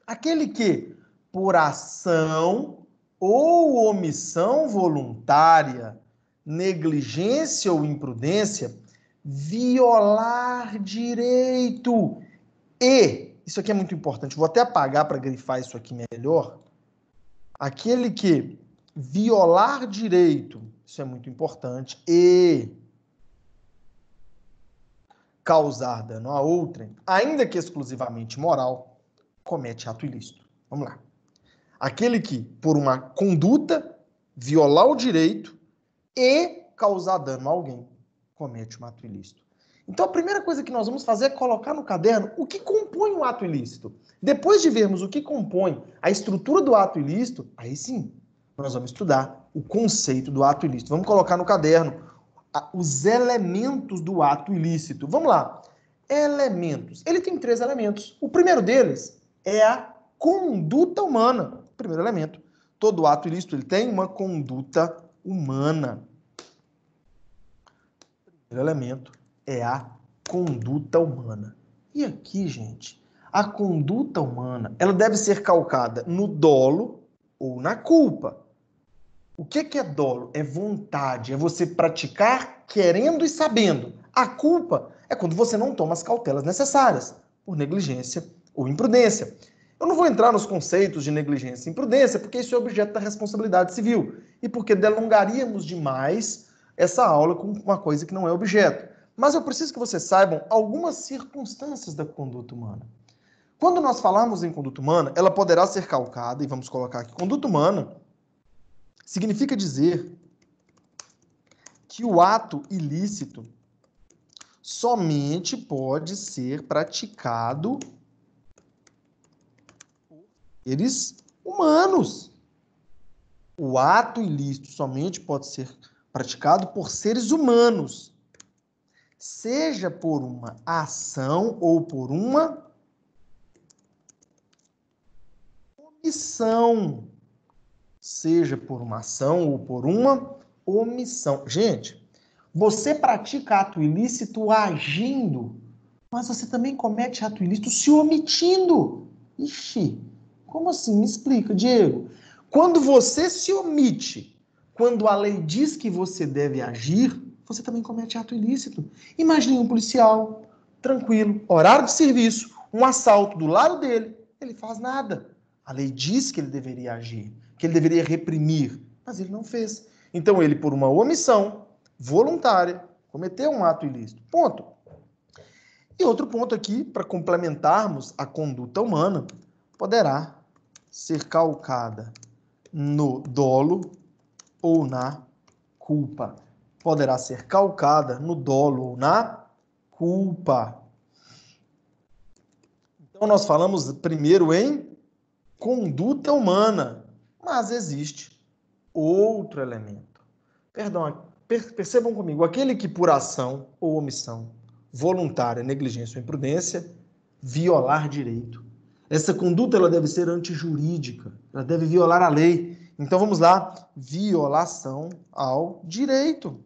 aquele que, por ação ou omissão voluntária, negligência ou imprudência, violar direito e, isso aqui é muito importante, vou até apagar para grifar isso aqui melhor, aquele que violar direito, isso é muito importante, e causar dano a outrem, ainda que exclusivamente moral, comete ato ilícito. Vamos lá. Aquele que, por uma conduta, violar o direito e causar dano a alguém, comete um ato ilícito. Então, a primeira coisa que nós vamos fazer é colocar no caderno o que compõe um ato ilícito. Depois de vermos o que compõe a estrutura do ato ilícito, aí sim, nós vamos estudar o conceito do ato ilícito. Vamos colocar no caderno os elementos do ato ilícito. Vamos lá. Elementos. Ele tem 3 elementos. O primeiro deles é a conduta humana. Primeiro elemento. Todo ato ilícito ele tem uma conduta humana. O primeiro elemento é a conduta humana. E aqui, gente, a conduta humana, ela deve ser calcada no dolo ou na culpa. O que é dolo? É vontade, é você praticar querendo e sabendo. A culpa é quando você não toma as cautelas necessárias, por negligência ou imprudência. Eu não vou entrar nos conceitos de negligência e imprudência, porque isso é objeto da responsabilidade civil, e porque delongaríamos demais essa aula com uma coisa que não é objeto. Mas eu preciso que vocês saibam algumas circunstâncias da conduta humana. Quando nós falamos em conduta humana, ela poderá ser calcada, e vamos colocar aqui, conduta humana significa dizer que o ato ilícito somente pode ser praticado por seres humanos. O ato ilícito somente pode ser praticado por seres humanos, seja por uma ação ou por uma omissão. Seja por uma ação ou por uma omissão. Gente, você pratica ato ilícito agindo, mas você também comete ato ilícito se omitindo. Ixi, como assim? Me explica, Diego. Quando você se omite, quando a lei diz que você deve agir, você também comete ato ilícito. Imagine um policial, tranquilo, horário de serviço, um assalto do lado dele, ele faz nada. A lei diz que ele deveria agir, que ele deveria reprimir, mas ele não fez. Então ele, por uma omissão voluntária, cometeu um ato ilícito. Ponto. E outro ponto aqui, para complementarmos a conduta humana, poderá ser calcada no dolo ou na culpa. Poderá ser calcada no dolo ou na culpa. Então nós falamos primeiro em conduta humana, mas existe outro elemento. Perdão, percebam comigo, aquele que por ação ou omissão, voluntária, negligência ou imprudência, violar direito. Essa conduta ela deve ser antijurídica, ela deve violar a lei. Então vamos lá, violação ao direito.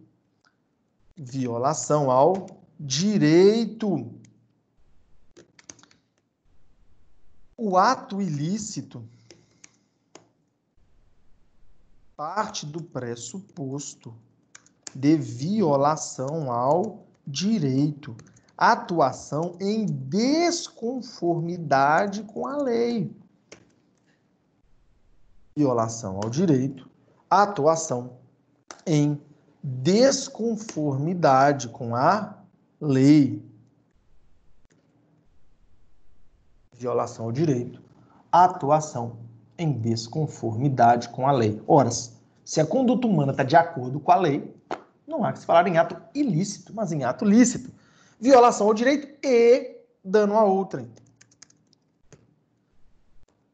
Violação ao direito. O ato ilícito parte do pressuposto de violação ao direito, atuação em desconformidade com a lei. violação ao direito, a atuação em desconformidade com a lei. Violação ao direito, a atuação em desconformidade com a lei. Ora, se a conduta humana está de acordo com a lei, não há que se falar em ato ilícito, mas em ato lícito. Violação ao direito e dano a outrem.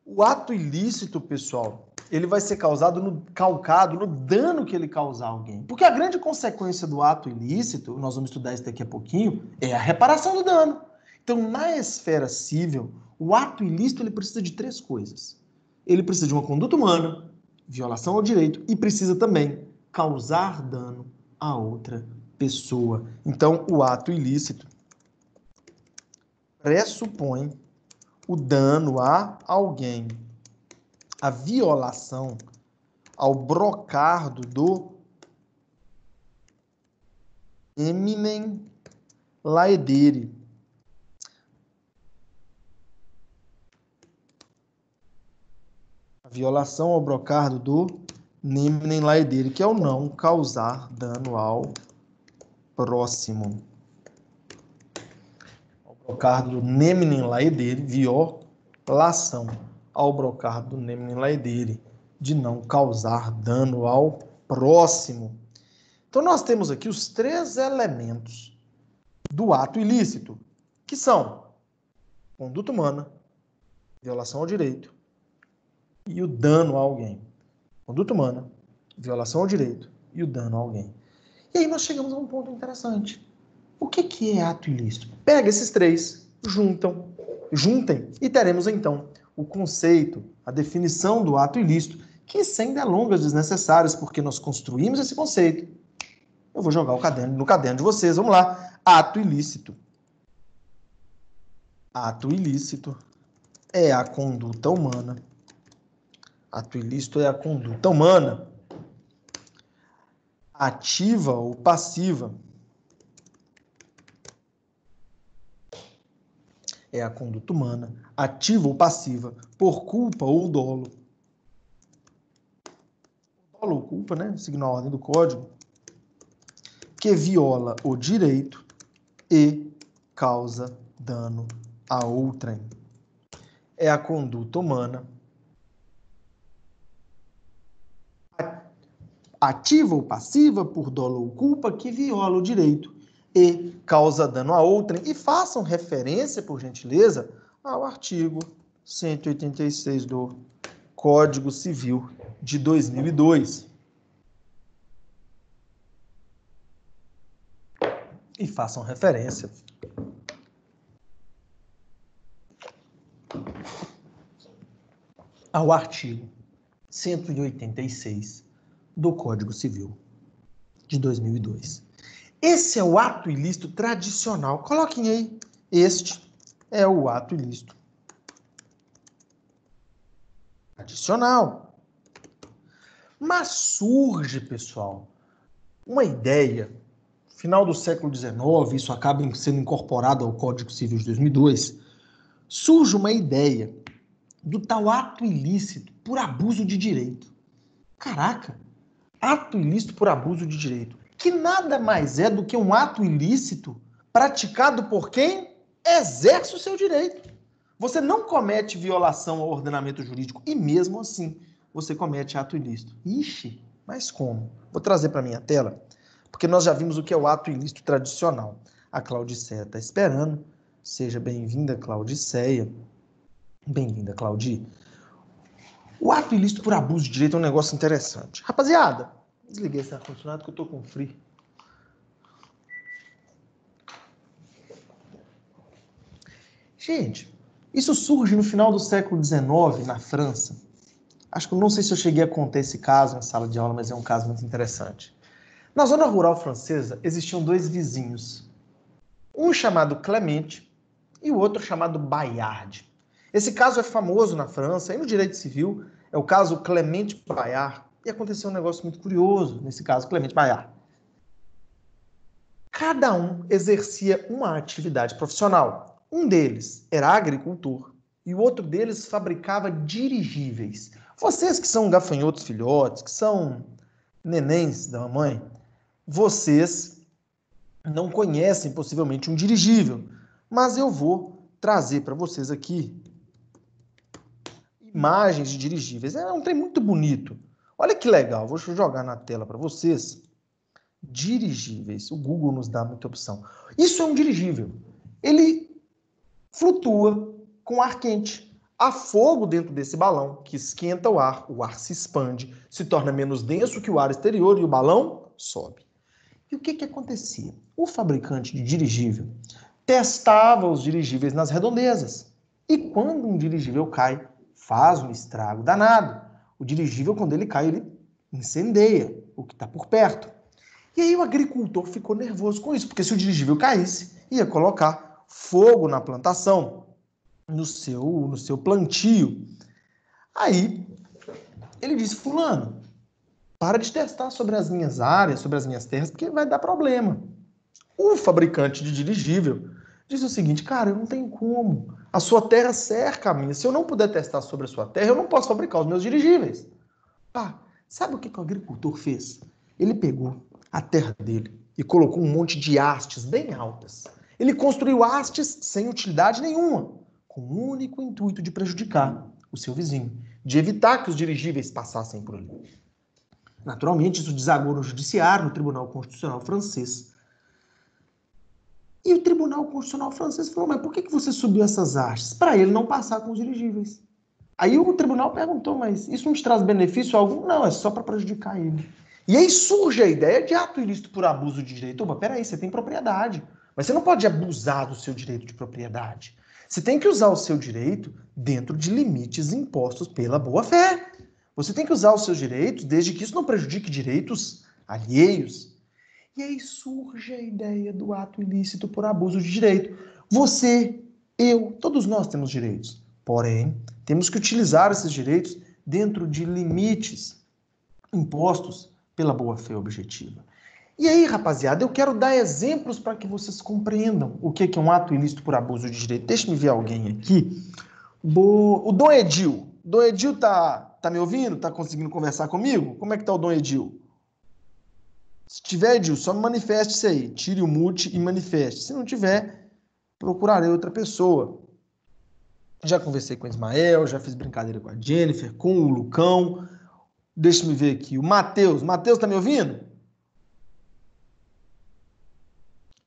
O ato ilícito, pessoal, ele vai ser calcado no dano que ele causar a alguém. Porque a grande consequência do ato ilícito, nós vamos estudar isso daqui a pouquinho, é a reparação do dano. Então, na esfera civil, o ato ilícito ele precisa de 3 coisas. Ele precisa de uma conduta humana, violação ao direito, e precisa também causar dano a outra pessoa. Então, o ato ilícito pressupõe o dano a alguém, a violação ao brocardo do neminem laedere. A violação ao brocardo do neminem laedere, que é o não causar dano ao próximo. Brocardo do neminem laedere, violação ao brocardo do neminem laedere, de não causar dano ao próximo. Então, nós temos aqui os 3 elementos do ato ilícito, que são conduta humana, violação ao direito e o dano a alguém. Conduta humana, violação ao direito e o dano a alguém. E aí nós chegamos a um ponto interessante. O que é ato ilícito? Pega esses 3, juntem e teremos então o conceito, a definição do ato ilícito, que sem delongas desnecessárias, porque nós construímos esse conceito. Eu vou jogar no caderno de vocês. Vamos lá. Ato ilícito. Ato ilícito é a conduta humana. Ato ilícito é a conduta humana, ativa ou passiva. É a conduta humana, ativa ou passiva, por culpa ou dolo. Dolo ou culpa, né? Seguindo a ordem do código. Que viola o direito e causa dano a outrem. É a conduta humana, ativa ou passiva, por dolo ou culpa, que viola o direito e causa dano a outrem. E façam referência, por gentileza, ao artigo 186 do Código Civil de 2002. E façam referência ao artigo 186 do Código Civil de 2002. Esse é o ato ilícito tradicional. Coloquem aí. Este é o ato ilícito tradicional. Mas surge, pessoal, uma ideia. Final do século XIX, isso acaba sendo incorporado ao Código Civil de 2002. Surge uma ideia do tal ato ilícito por abuso de direito. Caraca! Ato ilícito por abuso de direito. Que nada mais é do que um ato ilícito praticado por quem exerce o seu direito. Você não comete violação ao ordenamento jurídico e mesmo assim você comete ato ilícito. Ixi, mas como? Vou trazer para minha tela, porque nós já vimos o que é o ato ilícito tradicional. A Claudiceia está esperando. Seja bem-vinda, Claudiceia. Bem-vinda, Claudi. O ato ilícito por abuso de direito é um negócio interessante. Rapaziada, desliguei esse ar-condicionado que eu estou com frio. Gente, isso surge no final do século XIX, na França. Acho que eu não sei se eu cheguei a contar esse caso em sala de aula, mas é um caso muito interessante. Na zona rural francesa, existiam 2 vizinhos. Um chamado Clemente e o outro chamado Bayard. Esse caso é famoso na França e no direito civil, é o caso Clemente Bayard. E aconteceu um negócio muito curioso nesse caso, Clemente Bayard. Cada um exercia uma atividade profissional. Um deles era agricultor e o outro deles fabricava dirigíveis. Vocês que são gafanhotos filhotes, que são nenéns da mamãe, vocês não conhecem possivelmente um dirigível, mas eu vou trazer para vocês aqui imagens de dirigíveis. É um trem muito bonito. Olha que legal, vou jogar na tela para vocês. Dirigíveis. O Google nos dá muita opção. Isso é um dirigível. Ele flutua com ar quente. Há fogo dentro desse balão que esquenta o ar se expande, se torna menos denso que o ar exterior e o balão sobe. E o que acontecia? O fabricante de dirigível testava os dirigíveis nas redondezas. E quando um dirigível cai, faz um estrago danado. O dirigível, quando ele cai, ele incendeia o que está por perto. E aí o agricultor ficou nervoso com isso, porque se o dirigível caísse, ia colocar fogo na plantação, no seu plantio. Aí ele disse: fulano, para de testar sobre as minhas áreas, sobre as minhas terras, porque vai dar problema. O fabricante de dirigível disse o seguinte: cara, eu não tenho como. A sua terra cerca a minha. Se eu não puder testar sobre a sua terra, eu não posso fabricar os meus dirigíveis. Pá, sabe o que o agricultor fez? Ele pegou a terra dele e colocou um monte de hastes bem altas. Ele construiu hastes sem utilidade nenhuma, com o único intuito de prejudicar o seu vizinho, de evitar que os dirigíveis passassem por ali. Naturalmente, isso desagou no judiciário, no Tribunal Constitucional francês. E o Tribunal Constitucional francês falou: mas por que você subiu essas hastes? Para ele não passar com os dirigíveis. Aí o tribunal perguntou: mas isso não te traz benefício algum? Não, é só para prejudicar ele. E aí surge a ideia de ato ilícito por abuso de direito. Opa, peraí, você tem propriedade, mas você não pode abusar do seu direito de propriedade. Você tem que usar o seu direito dentro de limites impostos pela boa-fé. Você tem que usar os seus direitos desde que isso não prejudique direitos alheios. E aí surge a ideia do ato ilícito por abuso de direito. Você, eu, todos nós temos direitos. Porém, temos que utilizar esses direitos dentro de limites impostos pela boa-fé objetiva. E aí, rapaziada, eu quero dar exemplos para que vocês compreendam o que é um ato ilícito por abuso de direito. Deixa eu ver alguém aqui. O Dom Edil. Dom Edil tá me ouvindo? Tá conseguindo conversar comigo? Como é que tá o Dom Edil? Se tiver, Edil, só me manifeste isso aí. Tire o mute e manifeste. Se não tiver, procurarei outra pessoa. Já conversei com o Ismael, já fiz brincadeira com a Jennifer, com o Lucão. Deixa eu ver aqui. O Matheus. Matheus, tá me ouvindo?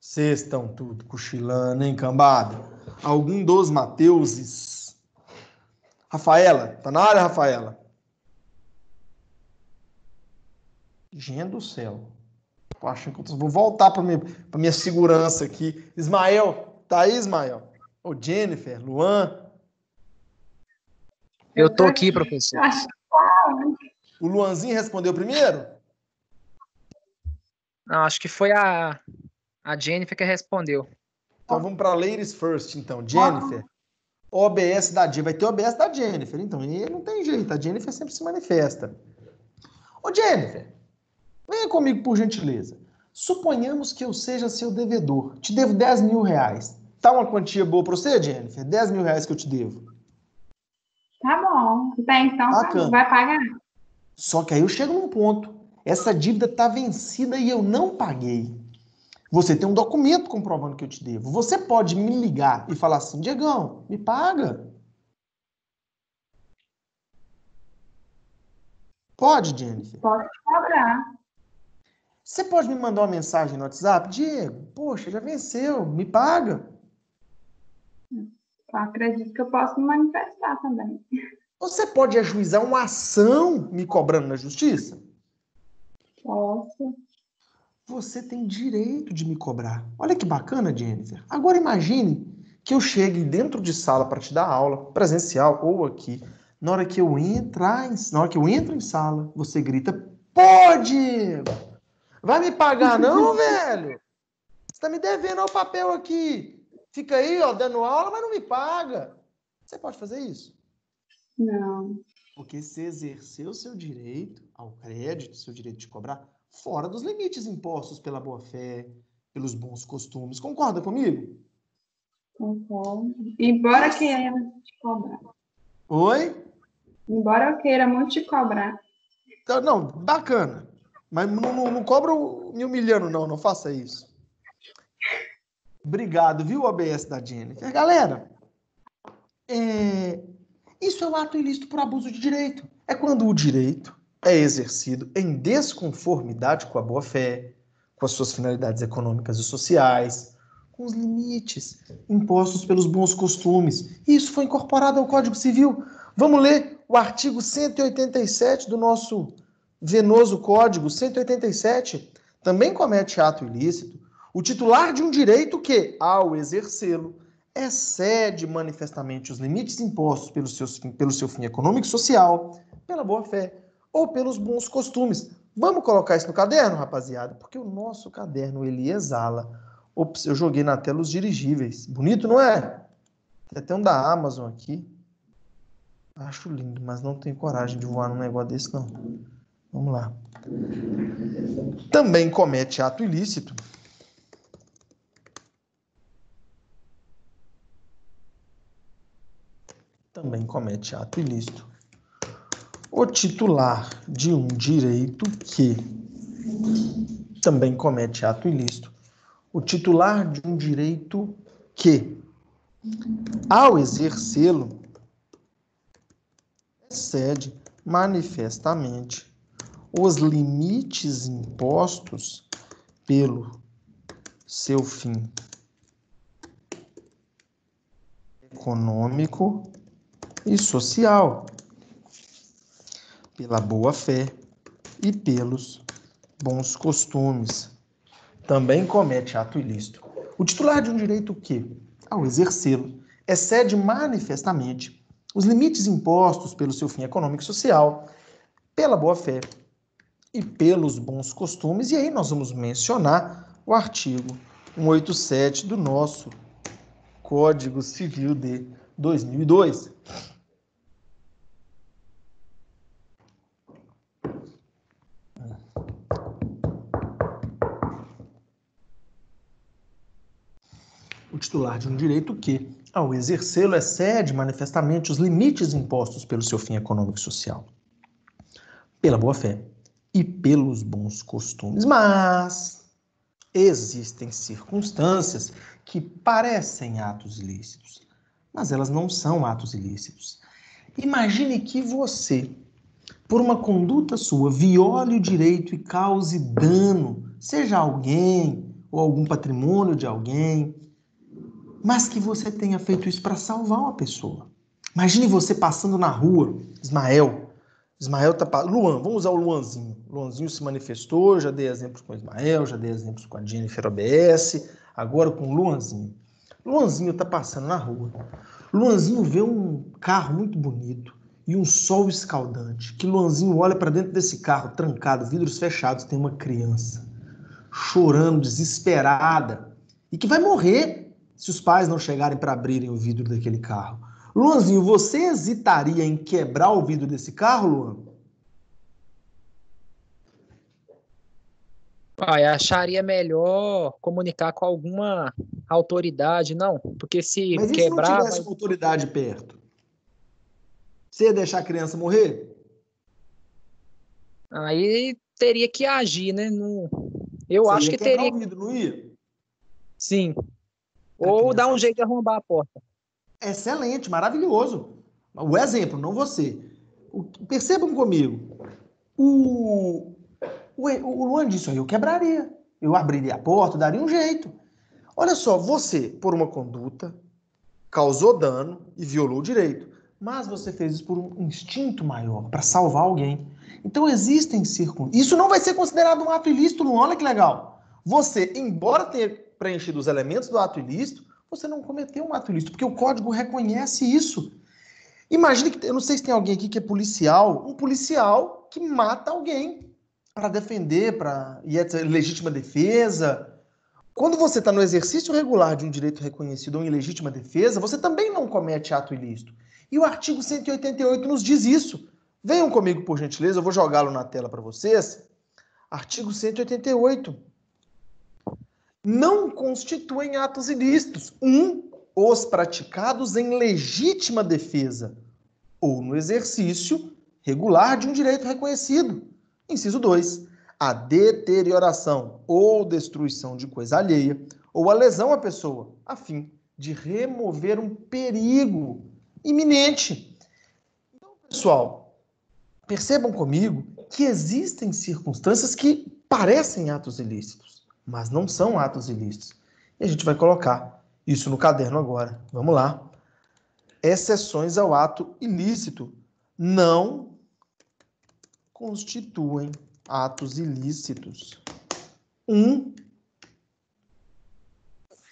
Vocês estão tudo cochilando, hein, cambada? Algum dos Mateuses. Rafaela, tá na área, Rafaela? Gente do céu. Tô achando que eu vou voltar para minha segurança aqui. Ismael, tá aí, Ismael? Ô, Jennifer, Luan. Eu tô aqui, professor. O Luanzinho respondeu primeiro? Não, acho que foi a Jennifer que respondeu. Então vamos para Ladies First, então. Jennifer, OBS da Jennifer. Vai ter OBS da Jennifer, então. E não tem jeito, a Jennifer sempre se manifesta. Ô, Jennifer, venha comigo, por gentileza. Suponhamos que eu seja seu devedor. Te devo 10 mil reais. Tá uma quantia boa para você, Jennifer? 10 mil reais que eu te devo. Tá bom. Então, Bacana. vai pagar? Só que aí eu chego num ponto. Essa dívida tá vencida e eu não paguei. Você tem um documento comprovando que eu te devo. Você pode me ligar e falar assim: Diegão, me paga. Pode, Jennifer? Pode cobrar. Você pode me mandar uma mensagem no WhatsApp? Diego, poxa, já venceu, me paga. Eu acredito que eu posso me manifestar também. Você pode ajuizar uma ação me cobrando na justiça? Posso. Você tem direito de me cobrar. Olha que bacana, Jennifer. Agora imagine que eu chegue dentro de sala para te dar aula, presencial ou aqui. Na hora que eu entro em sala, você grita: pode! Vai me pagar não, velho? Você tá me devendo o papel aqui. Fica aí, ó, dando aula, mas não me paga. Você pode fazer isso? Não. Porque você exerceu seu direito ao crédito, seu direito de cobrar, fora dos limites impostos pela boa-fé, pelos bons costumes. Concorda comigo? Concordo. Embora que ela te cobrar. Oi? Embora eu queira muito te cobrar. Então, não, bacana. Mas não cobra me humilhando, não faça isso. Obrigado, viu, OBS da Jennifer? Galera, isso é o ato ilícito por abuso de direito. É quando o direito é exercido em desconformidade com a boa-fé, com as suas finalidades econômicas e sociais, com os limites impostos pelos bons costumes. E isso foi incorporado ao Código Civil. Vamos ler o artigo 187 do nosso venoso Código 187. Também comete ato ilícito o titular de um direito que, ao exercê-lo, excede manifestamente os limites impostos pelo seu fim econômico e social, pela boa-fé ou pelos bons costumes. Vamos colocar isso no caderno, rapaziada? Porque o nosso caderno, ele exala. Ops, eu joguei na tela os dirigíveis. Bonito, não é? Tem até um da Amazon aqui. Acho lindo, mas não tenho coragem de voar num negócio desse, não. Vamos lá. Também comete ato ilícito o titular de um direito que também comete ato ilícito. O titular de um direito que, ao exercê-lo, excede manifestamente os limites impostos pelo seu fim econômico e social, pela boa-fé e pelos bons costumes. Também comete ato ilícito o titular de um direito que, ao exercê-lo, excede manifestamente os limites impostos pelo seu fim econômico e social, pela boa-fé e pelos bons costumes. E aí nós vamos mencionar o artigo 187 do nosso Código Civil de 2002. O titular de um direito que, ao exercê-lo, excede manifestamente os limites impostos pelo seu fim econômico e social, pela boa-fé e pelos bons costumes. Mas existem circunstâncias que parecem atos ilícitos, mas elas não são atos ilícitos. Imagine que você, por uma conduta sua, viole o direito e cause dano, seja a alguém ou algum patrimônio de alguém, mas que você tenha feito isso para salvar uma pessoa. Imagine você passando na rua, Ismael tá... Luan, vamos usar o Luanzinho. O Luanzinho se manifestou, já dei exemplos com o Ismael, já dei exemplos com a Jennifer OBS, agora com o Luanzinho. Luanzinho tá passando na rua. Luanzinho vê um carro muito bonito e um sol escaldante. Que Luanzinho olha para dentro desse carro, trancado, vidros fechados, tem uma criança chorando, desesperada, e que vai morrer se os pais não chegarem para abrirem o vidro daquele carro. Luanzinho, você hesitaria em quebrar o vidro desse carro, Luan? Eu acharia melhor comunicar com alguma autoridade, não, porque se Mas e se não quebrar... tivesse uma autoridade perto? Você ia deixar a criança morrer? Aí teria que agir, né? Eu Você acho ia que quebrar teria... o vidro, não ia? Sim. Ou dar um jeito de arrombar a porta. Excelente, maravilhoso. O exemplo, não você. Percebam comigo. O Luan disse, eu quebraria. Eu abriria a porta, daria um jeito. Olha só, você, por uma conduta, causou dano e violou o direito. Mas você fez isso por um instinto maior, para salvar alguém. Então existem circunstâncias. Isso não vai ser considerado um ato ilícito, Luan. Olha que legal. Você, embora tenha preenchido os elementos do ato ilícito, você não cometeu um ato ilícito, porque o código reconhece isso. Imagine que, eu não sei se tem alguém aqui que é policial, um policial que mata alguém para defender, e é legítima defesa. Quando você está no exercício regular de um direito reconhecido ou em legítima defesa, você também não comete ato ilícito. E o artigo 188 nos diz isso. Venham comigo, por gentileza, eu vou jogá-lo na tela para vocês. Artigo 188. Não constituem atos ilícitos. Os praticados em legítima defesa ou no exercício regular de um direito reconhecido. Inciso 2. A deterioração ou destruição de coisa alheia ou a lesão à pessoa, a fim de remover um perigo iminente. Então, pessoal, percebam comigo que existem circunstâncias que parecem atos ilícitos, mas não são atos ilícitos. E a gente vai colocar isso no caderno agora. Vamos lá. Exceções ao ato ilícito não constituem atos ilícitos.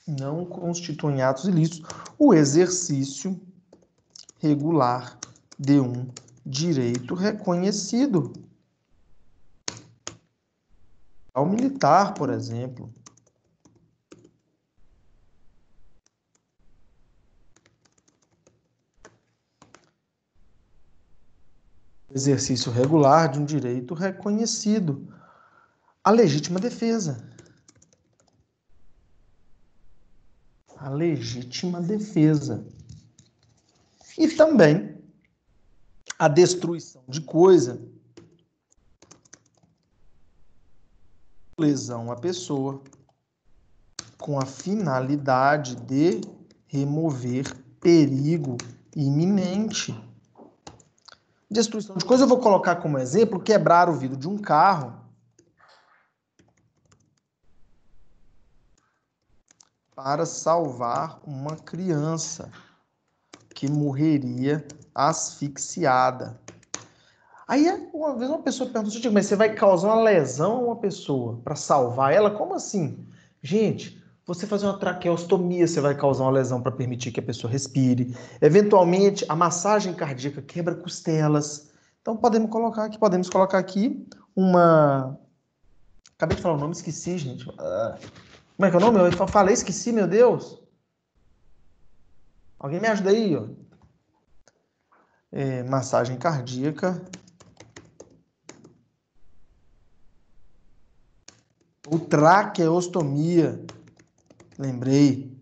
Não constituem atos ilícitos o exercício regular de um direito reconhecido. Ao militar, por exemplo. Exercício regular de um direito reconhecido. A legítima defesa. A legítima defesa. E também a destruição de coisa, lesão à pessoa, com a finalidade de remover perigo iminente. Destruição de coisa, eu vou colocar como exemplo quebrar o vidro de um carro para salvar uma criança que morreria asfixiada. Aí, uma vez uma pessoa perguntou, mas você vai causar uma lesão a uma pessoa para salvar ela? Como assim? Gente, você fazer uma traqueostomia, você vai causar uma lesão para permitir que a pessoa respire. Eventualmente, a massagem cardíaca quebra costelas. Então, podemos colocar aqui uma... Acabei de falar o nome, esqueci, gente. Como é que é o nome? Eu falei, esqueci, meu Deus. Alguém me ajuda aí, ó. Massagem cardíaca. Ou traqueostomia. Lembrei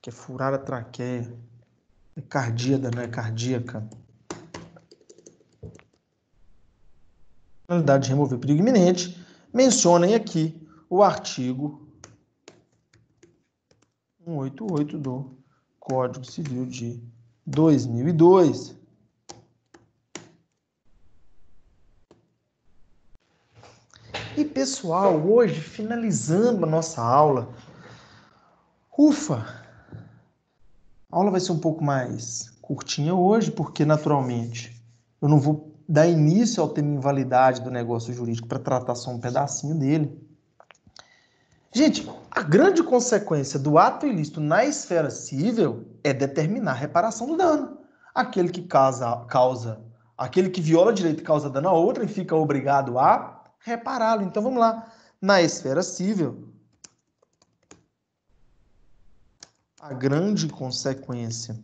que é furar a traqueia. É cardíaca, não é cardíaca. Finalidade de remover perigo iminente. Mencionem aqui o artigo 188 do Código Civil de 2002. E, pessoal, hoje, finalizando a nossa aula, a aula vai ser um pouco mais curtinha hoje, porque, naturalmente, eu não vou dar início ao tema invalidade do negócio jurídico para tratar só um pedacinho dele. Gente, a grande consequência do ato ilícito na esfera civil é determinar a reparação do dano. Aquele que viola direito e causa dano a outra e fica obrigado a repará-lo. Então, vamos lá. Na esfera civil, a grande consequência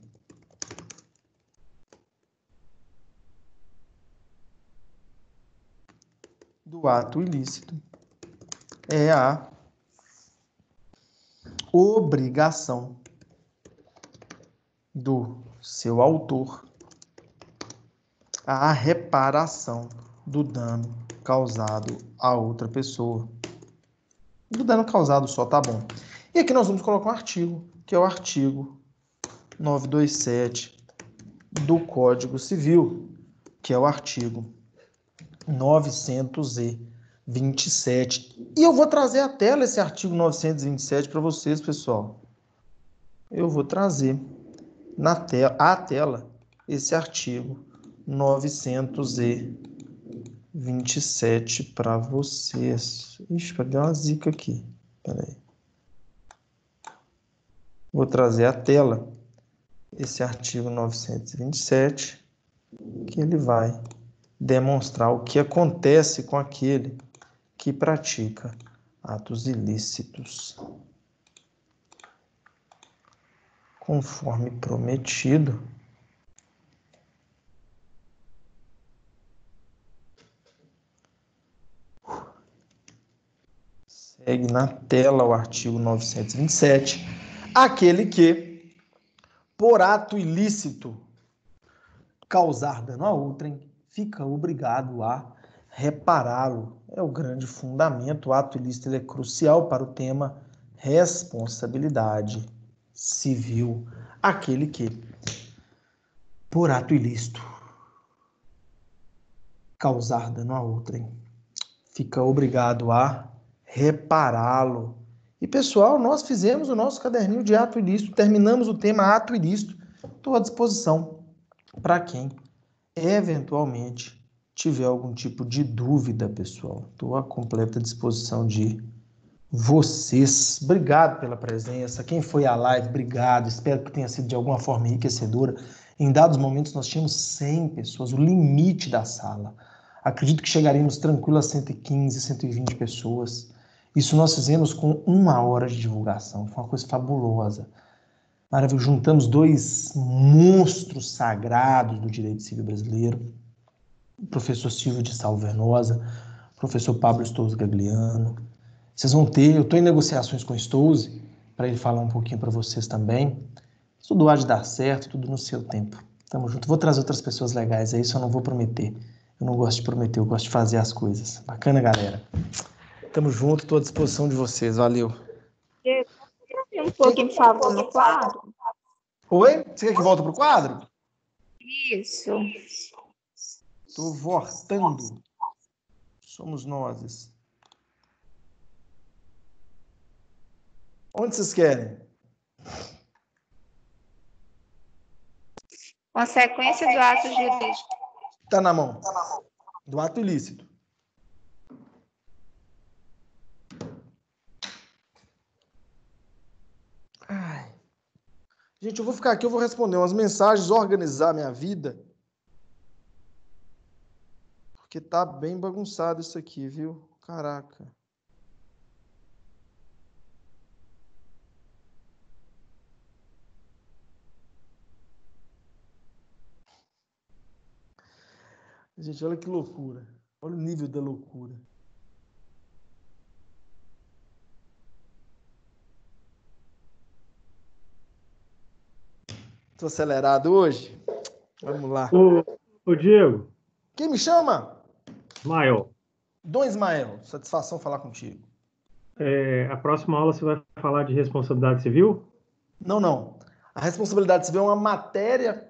do ato ilícito é a obrigação do seu autor à reparação do dano causado a outra pessoa. Do dano causado só, tá bom. E aqui nós vamos colocar um artigo, que é o artigo 927 do Código Civil, que é o artigo 927. E eu vou trazer à tela esse artigo 927 para vocês, pessoal. Eu vou trazer à tela esse artigo 927 para vocês. Ixi, deu uma zica aqui. Peraí. Vou trazer à tela esse artigo 927, que ele vai demonstrar o que acontece com aquele que pratica atos ilícitos. Conforme prometido, segue na tela o artigo 927, aquele que, por ato ilícito, causar dano a outrem, fica obrigado a repará-lo. É o grande fundamento. O ato ilícito ele é crucial para o tema responsabilidade civil. Aquele que, por ato ilícito, causar dano a outrem, fica obrigado a repará-lo. E, pessoal, nós fizemos o nosso caderninho de ato ilícito, terminamos o tema ato ilícito. Estou à disposição para quem eventualmente tiver algum tipo de dúvida, pessoal. Estou à completa disposição de vocês. Obrigado pela presença. Quem foi à live, obrigado. Espero que tenha sido de alguma forma enriquecedora. Em dados momentos nós tínhamos 100 pessoas, o limite da sala. Acredito que chegaríamos tranquilo a 115, 120 pessoas. Isso nós fizemos com 1 hora de divulgação. Foi uma coisa fabulosa. Maravilha. Juntamos dois monstros sagrados do direito civil brasileiro. O professor Silvio de Salvernosa, o professor Pablo Stouze Gagliano. Vocês vão ter, eu estou em negociações com o Stouze, para ele falar um pouquinho para vocês também. Tudo há de dar certo, tudo no seu tempo. Tamo junto. Vou trazer outras pessoas legais aí, isso eu não vou prometer. Eu não gosto de prometer, eu gosto de fazer as coisas. Bacana, galera? Tamo junto, estou à disposição de vocês. Valeu. Um pouquinho, por favor, no quadro. Oi? Você quer que volte pro quadro? Isso. Estou voltando. Somos nós. Onde vocês querem? Consequência do ato jurídico. Tá na mão. Do ato ilícito. Ai. Gente, eu vou ficar aqui, eu vou responder umas mensagens, organizar minha vida. Porque tá bem bagunçado isso aqui, viu? Caraca. Gente, olha que loucura. Olha o nível da loucura. Tô acelerado hoje? Vamos lá. Ô Diego, Quem me chama? Ismael, Dom Ismael. Satisfação falar contigo. a próxima aula você vai falar de responsabilidade civil? Não. A responsabilidade civil é uma matéria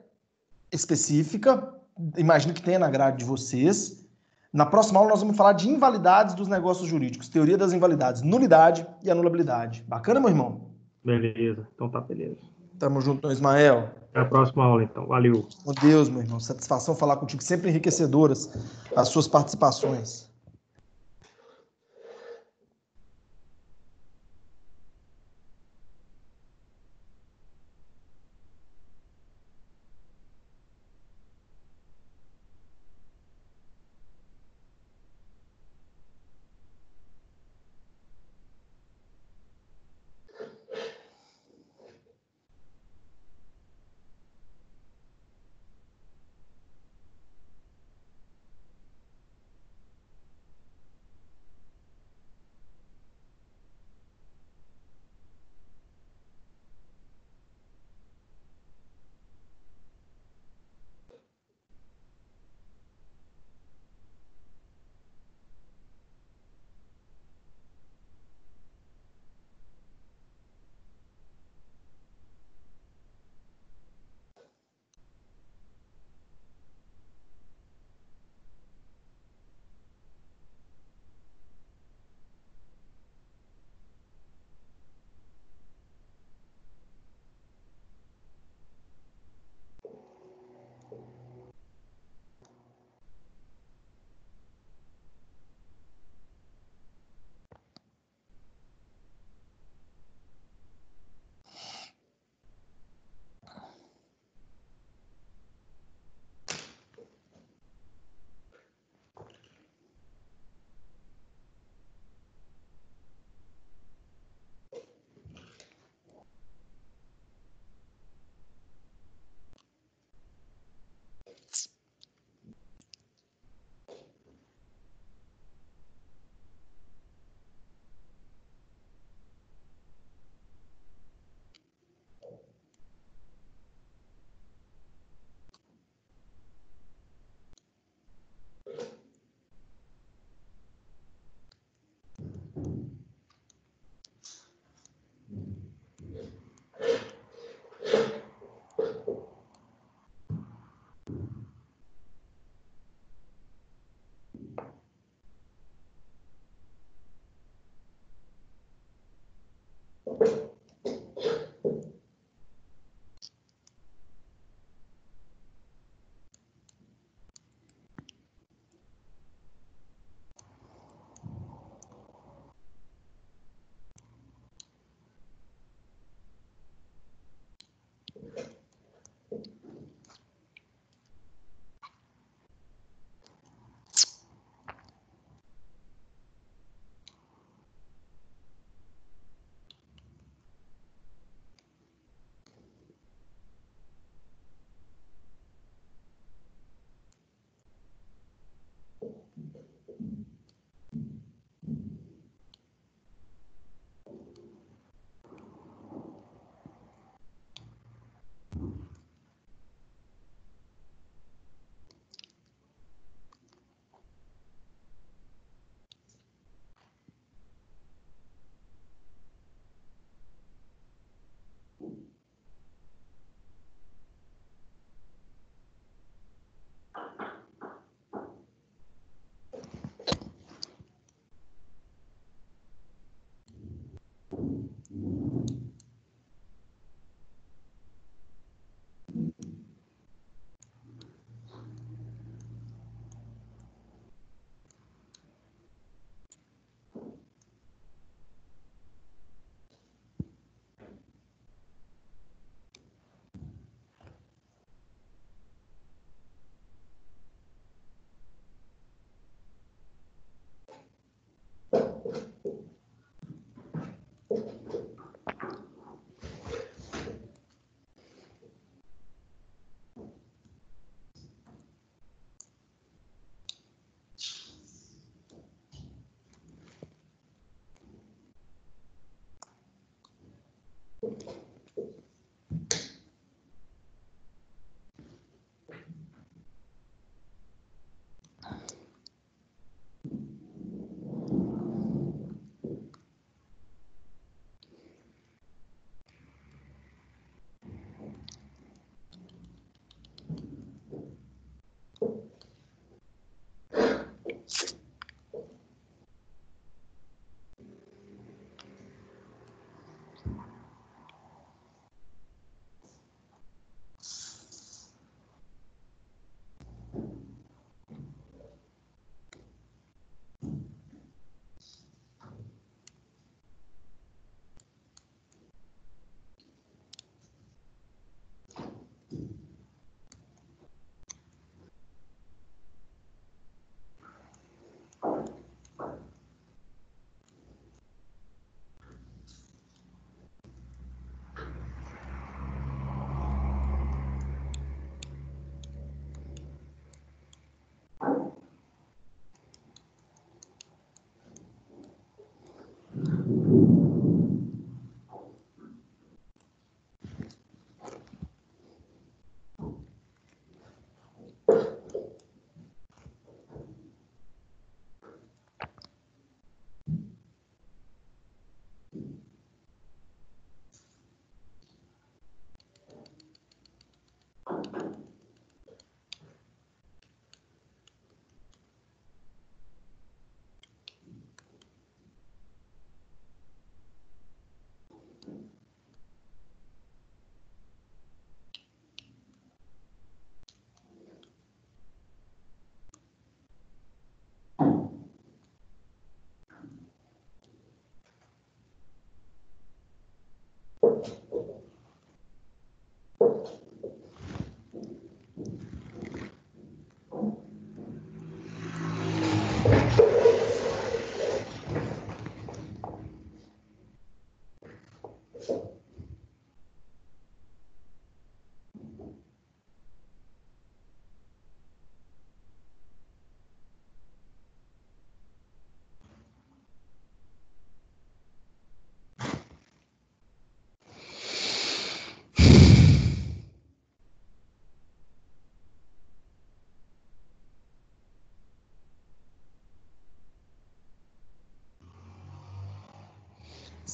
específica. Imagino que tenha na grade de vocês. Na próxima aula nós vamos falar de invalidades dos negócios jurídicos. Teoria das invalidades. Nulidade e anulabilidade. Bacana, meu irmão? Beleza, então tá, beleza. Tamo junto, Dom Ismael. Até a próxima aula, então. Valeu. Meu Deus, meu irmão. Satisfação falar contigo. Sempre enriquecedoras as suas participações.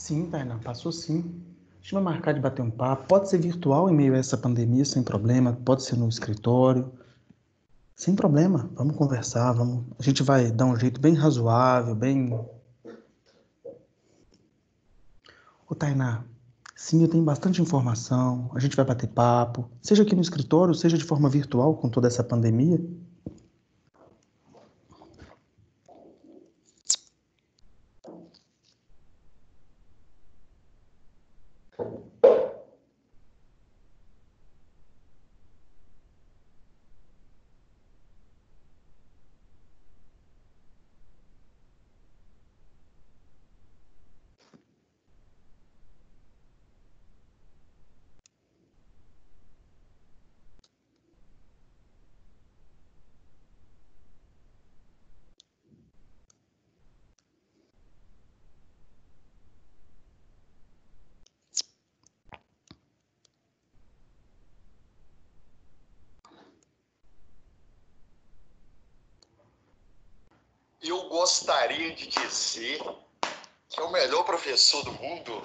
Sim, Tainá, passou sim. A gente vai marcar de bater um papo. Pode ser virtual em meio a essa pandemia, sem problema. Pode ser no escritório, sem problema. Vamos conversar, vamos. A gente vai dar um jeito bem razoável, bem. Ô, Tainá, sim, eu tenho bastante informação, a gente vai bater papo, seja aqui no escritório, seja de forma virtual, com toda essa pandemia. Eu gostaria de dizer que é o melhor professor do mundo.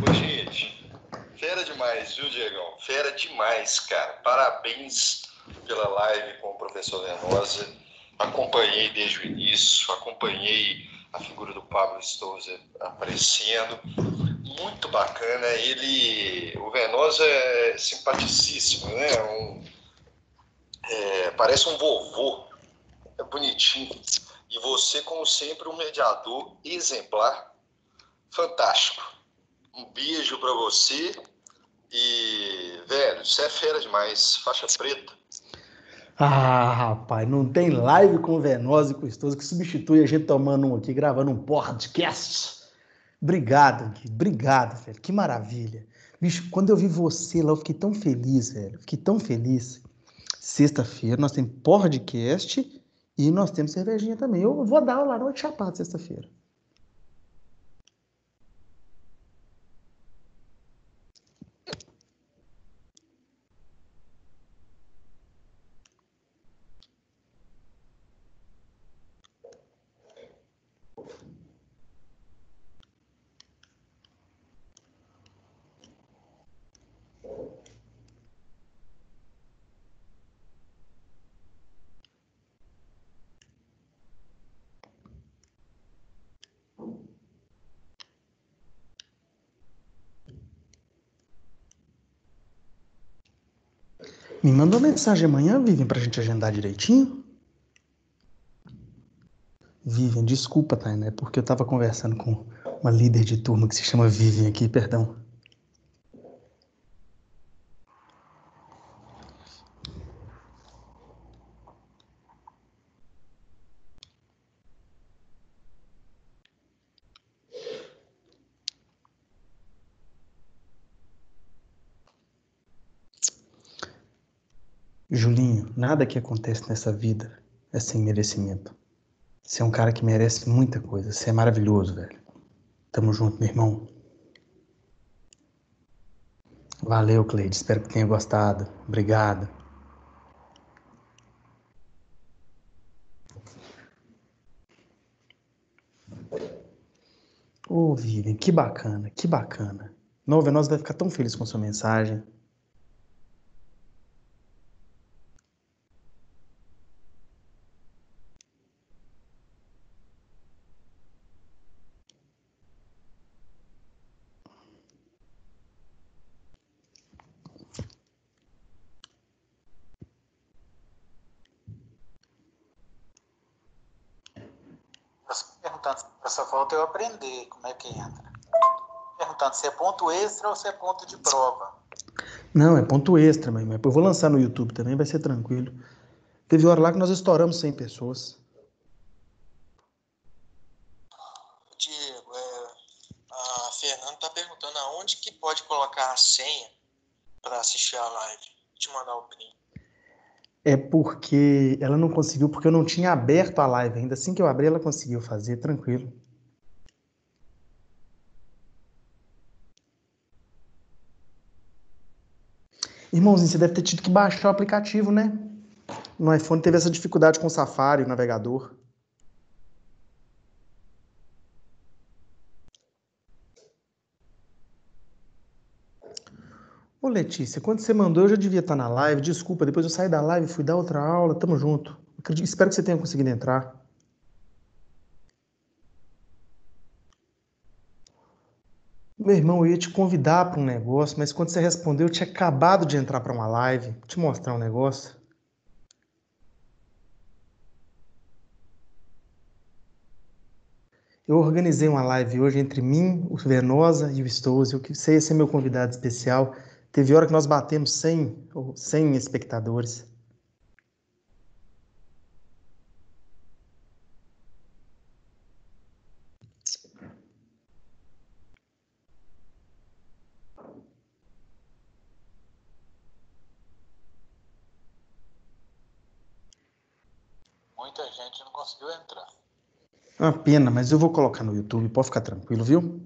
Ô, gente, fera demais, viu, Diegão? Fera demais, cara. Parabéns pela live com o professor Venosa. Acompanhei desde o início, acompanhei a figura do Pablo Stouza aparecendo. Muito bacana. O Venosa é simpaticíssimo, né? Parece um vovô. É bonitinho. E você, como sempre, um mediador exemplar, fantástico. Um beijo para você e, velho, você é fera demais, faixa preta. Ah, rapaz, não tem live com Venosa e Custoso que substitui a gente tomando um aqui, gravando um podcast. Obrigado, Gui, obrigado, velho, que maravilha. Bicho, quando eu vi você lá, eu fiquei tão feliz, velho, fiquei tão feliz. Sexta-feira nós temos podcast e nós temos cervejinha também. Eu vou dar aula lá de chapado sexta-feira. Me manda uma mensagem amanhã, Vivian, pra gente agendar direitinho. Vivian, desculpa, Tainá, é porque eu tava conversando com uma líder de turma que se chama Vivian aqui, perdão. Julinho, nada que acontece nessa vida é sem merecimento. Você é um cara que merece muita coisa. Você é maravilhoso, velho. Tamo junto, meu irmão. Valeu, Cleide. Espero que tenha gostado. Obrigado. Ô, Vivian, que bacana, que bacana. Não, Venosa vai ficar tão feliz com sua mensagem. Perguntando se só falta eu aprender como é que entra. Perguntando se é ponto extra ou se é ponto de prova. Não, é ponto extra, mas eu vou lançar no YouTube também, vai ser tranquilo. Teve hora lá que nós estouramos 100 pessoas. Diego, a Fernanda está perguntando aonde que pode colocar a senha para assistir a live. Vou te mandar o print. É porque ela não conseguiu, porque eu não tinha aberto a live ainda. Assim que eu abri, ela conseguiu fazer, tranquilo. Irmãozinho, você deve ter tido que baixar o aplicativo, né? No iPhone teve essa dificuldade com o Safari, o navegador. Ô, Letícia, quando você mandou, eu já devia estar na live. Desculpa, depois eu saí da live, fui dar outra aula. Tamo junto. Espero que você tenha conseguido entrar. Meu irmão, eu ia te convidar para um negócio, mas quando você respondeu, eu tinha acabado de entrar para uma live. Vou te mostrar um negócio. Eu organizei uma live hoje entre mim, o Venosa e o Stouze. Você ia ser meu convidado especial. Teve hora que nós batemos 100 espectadores. Muita gente não conseguiu entrar. Uma pena, mas eu vou colocar no YouTube, pode ficar tranquilo, viu?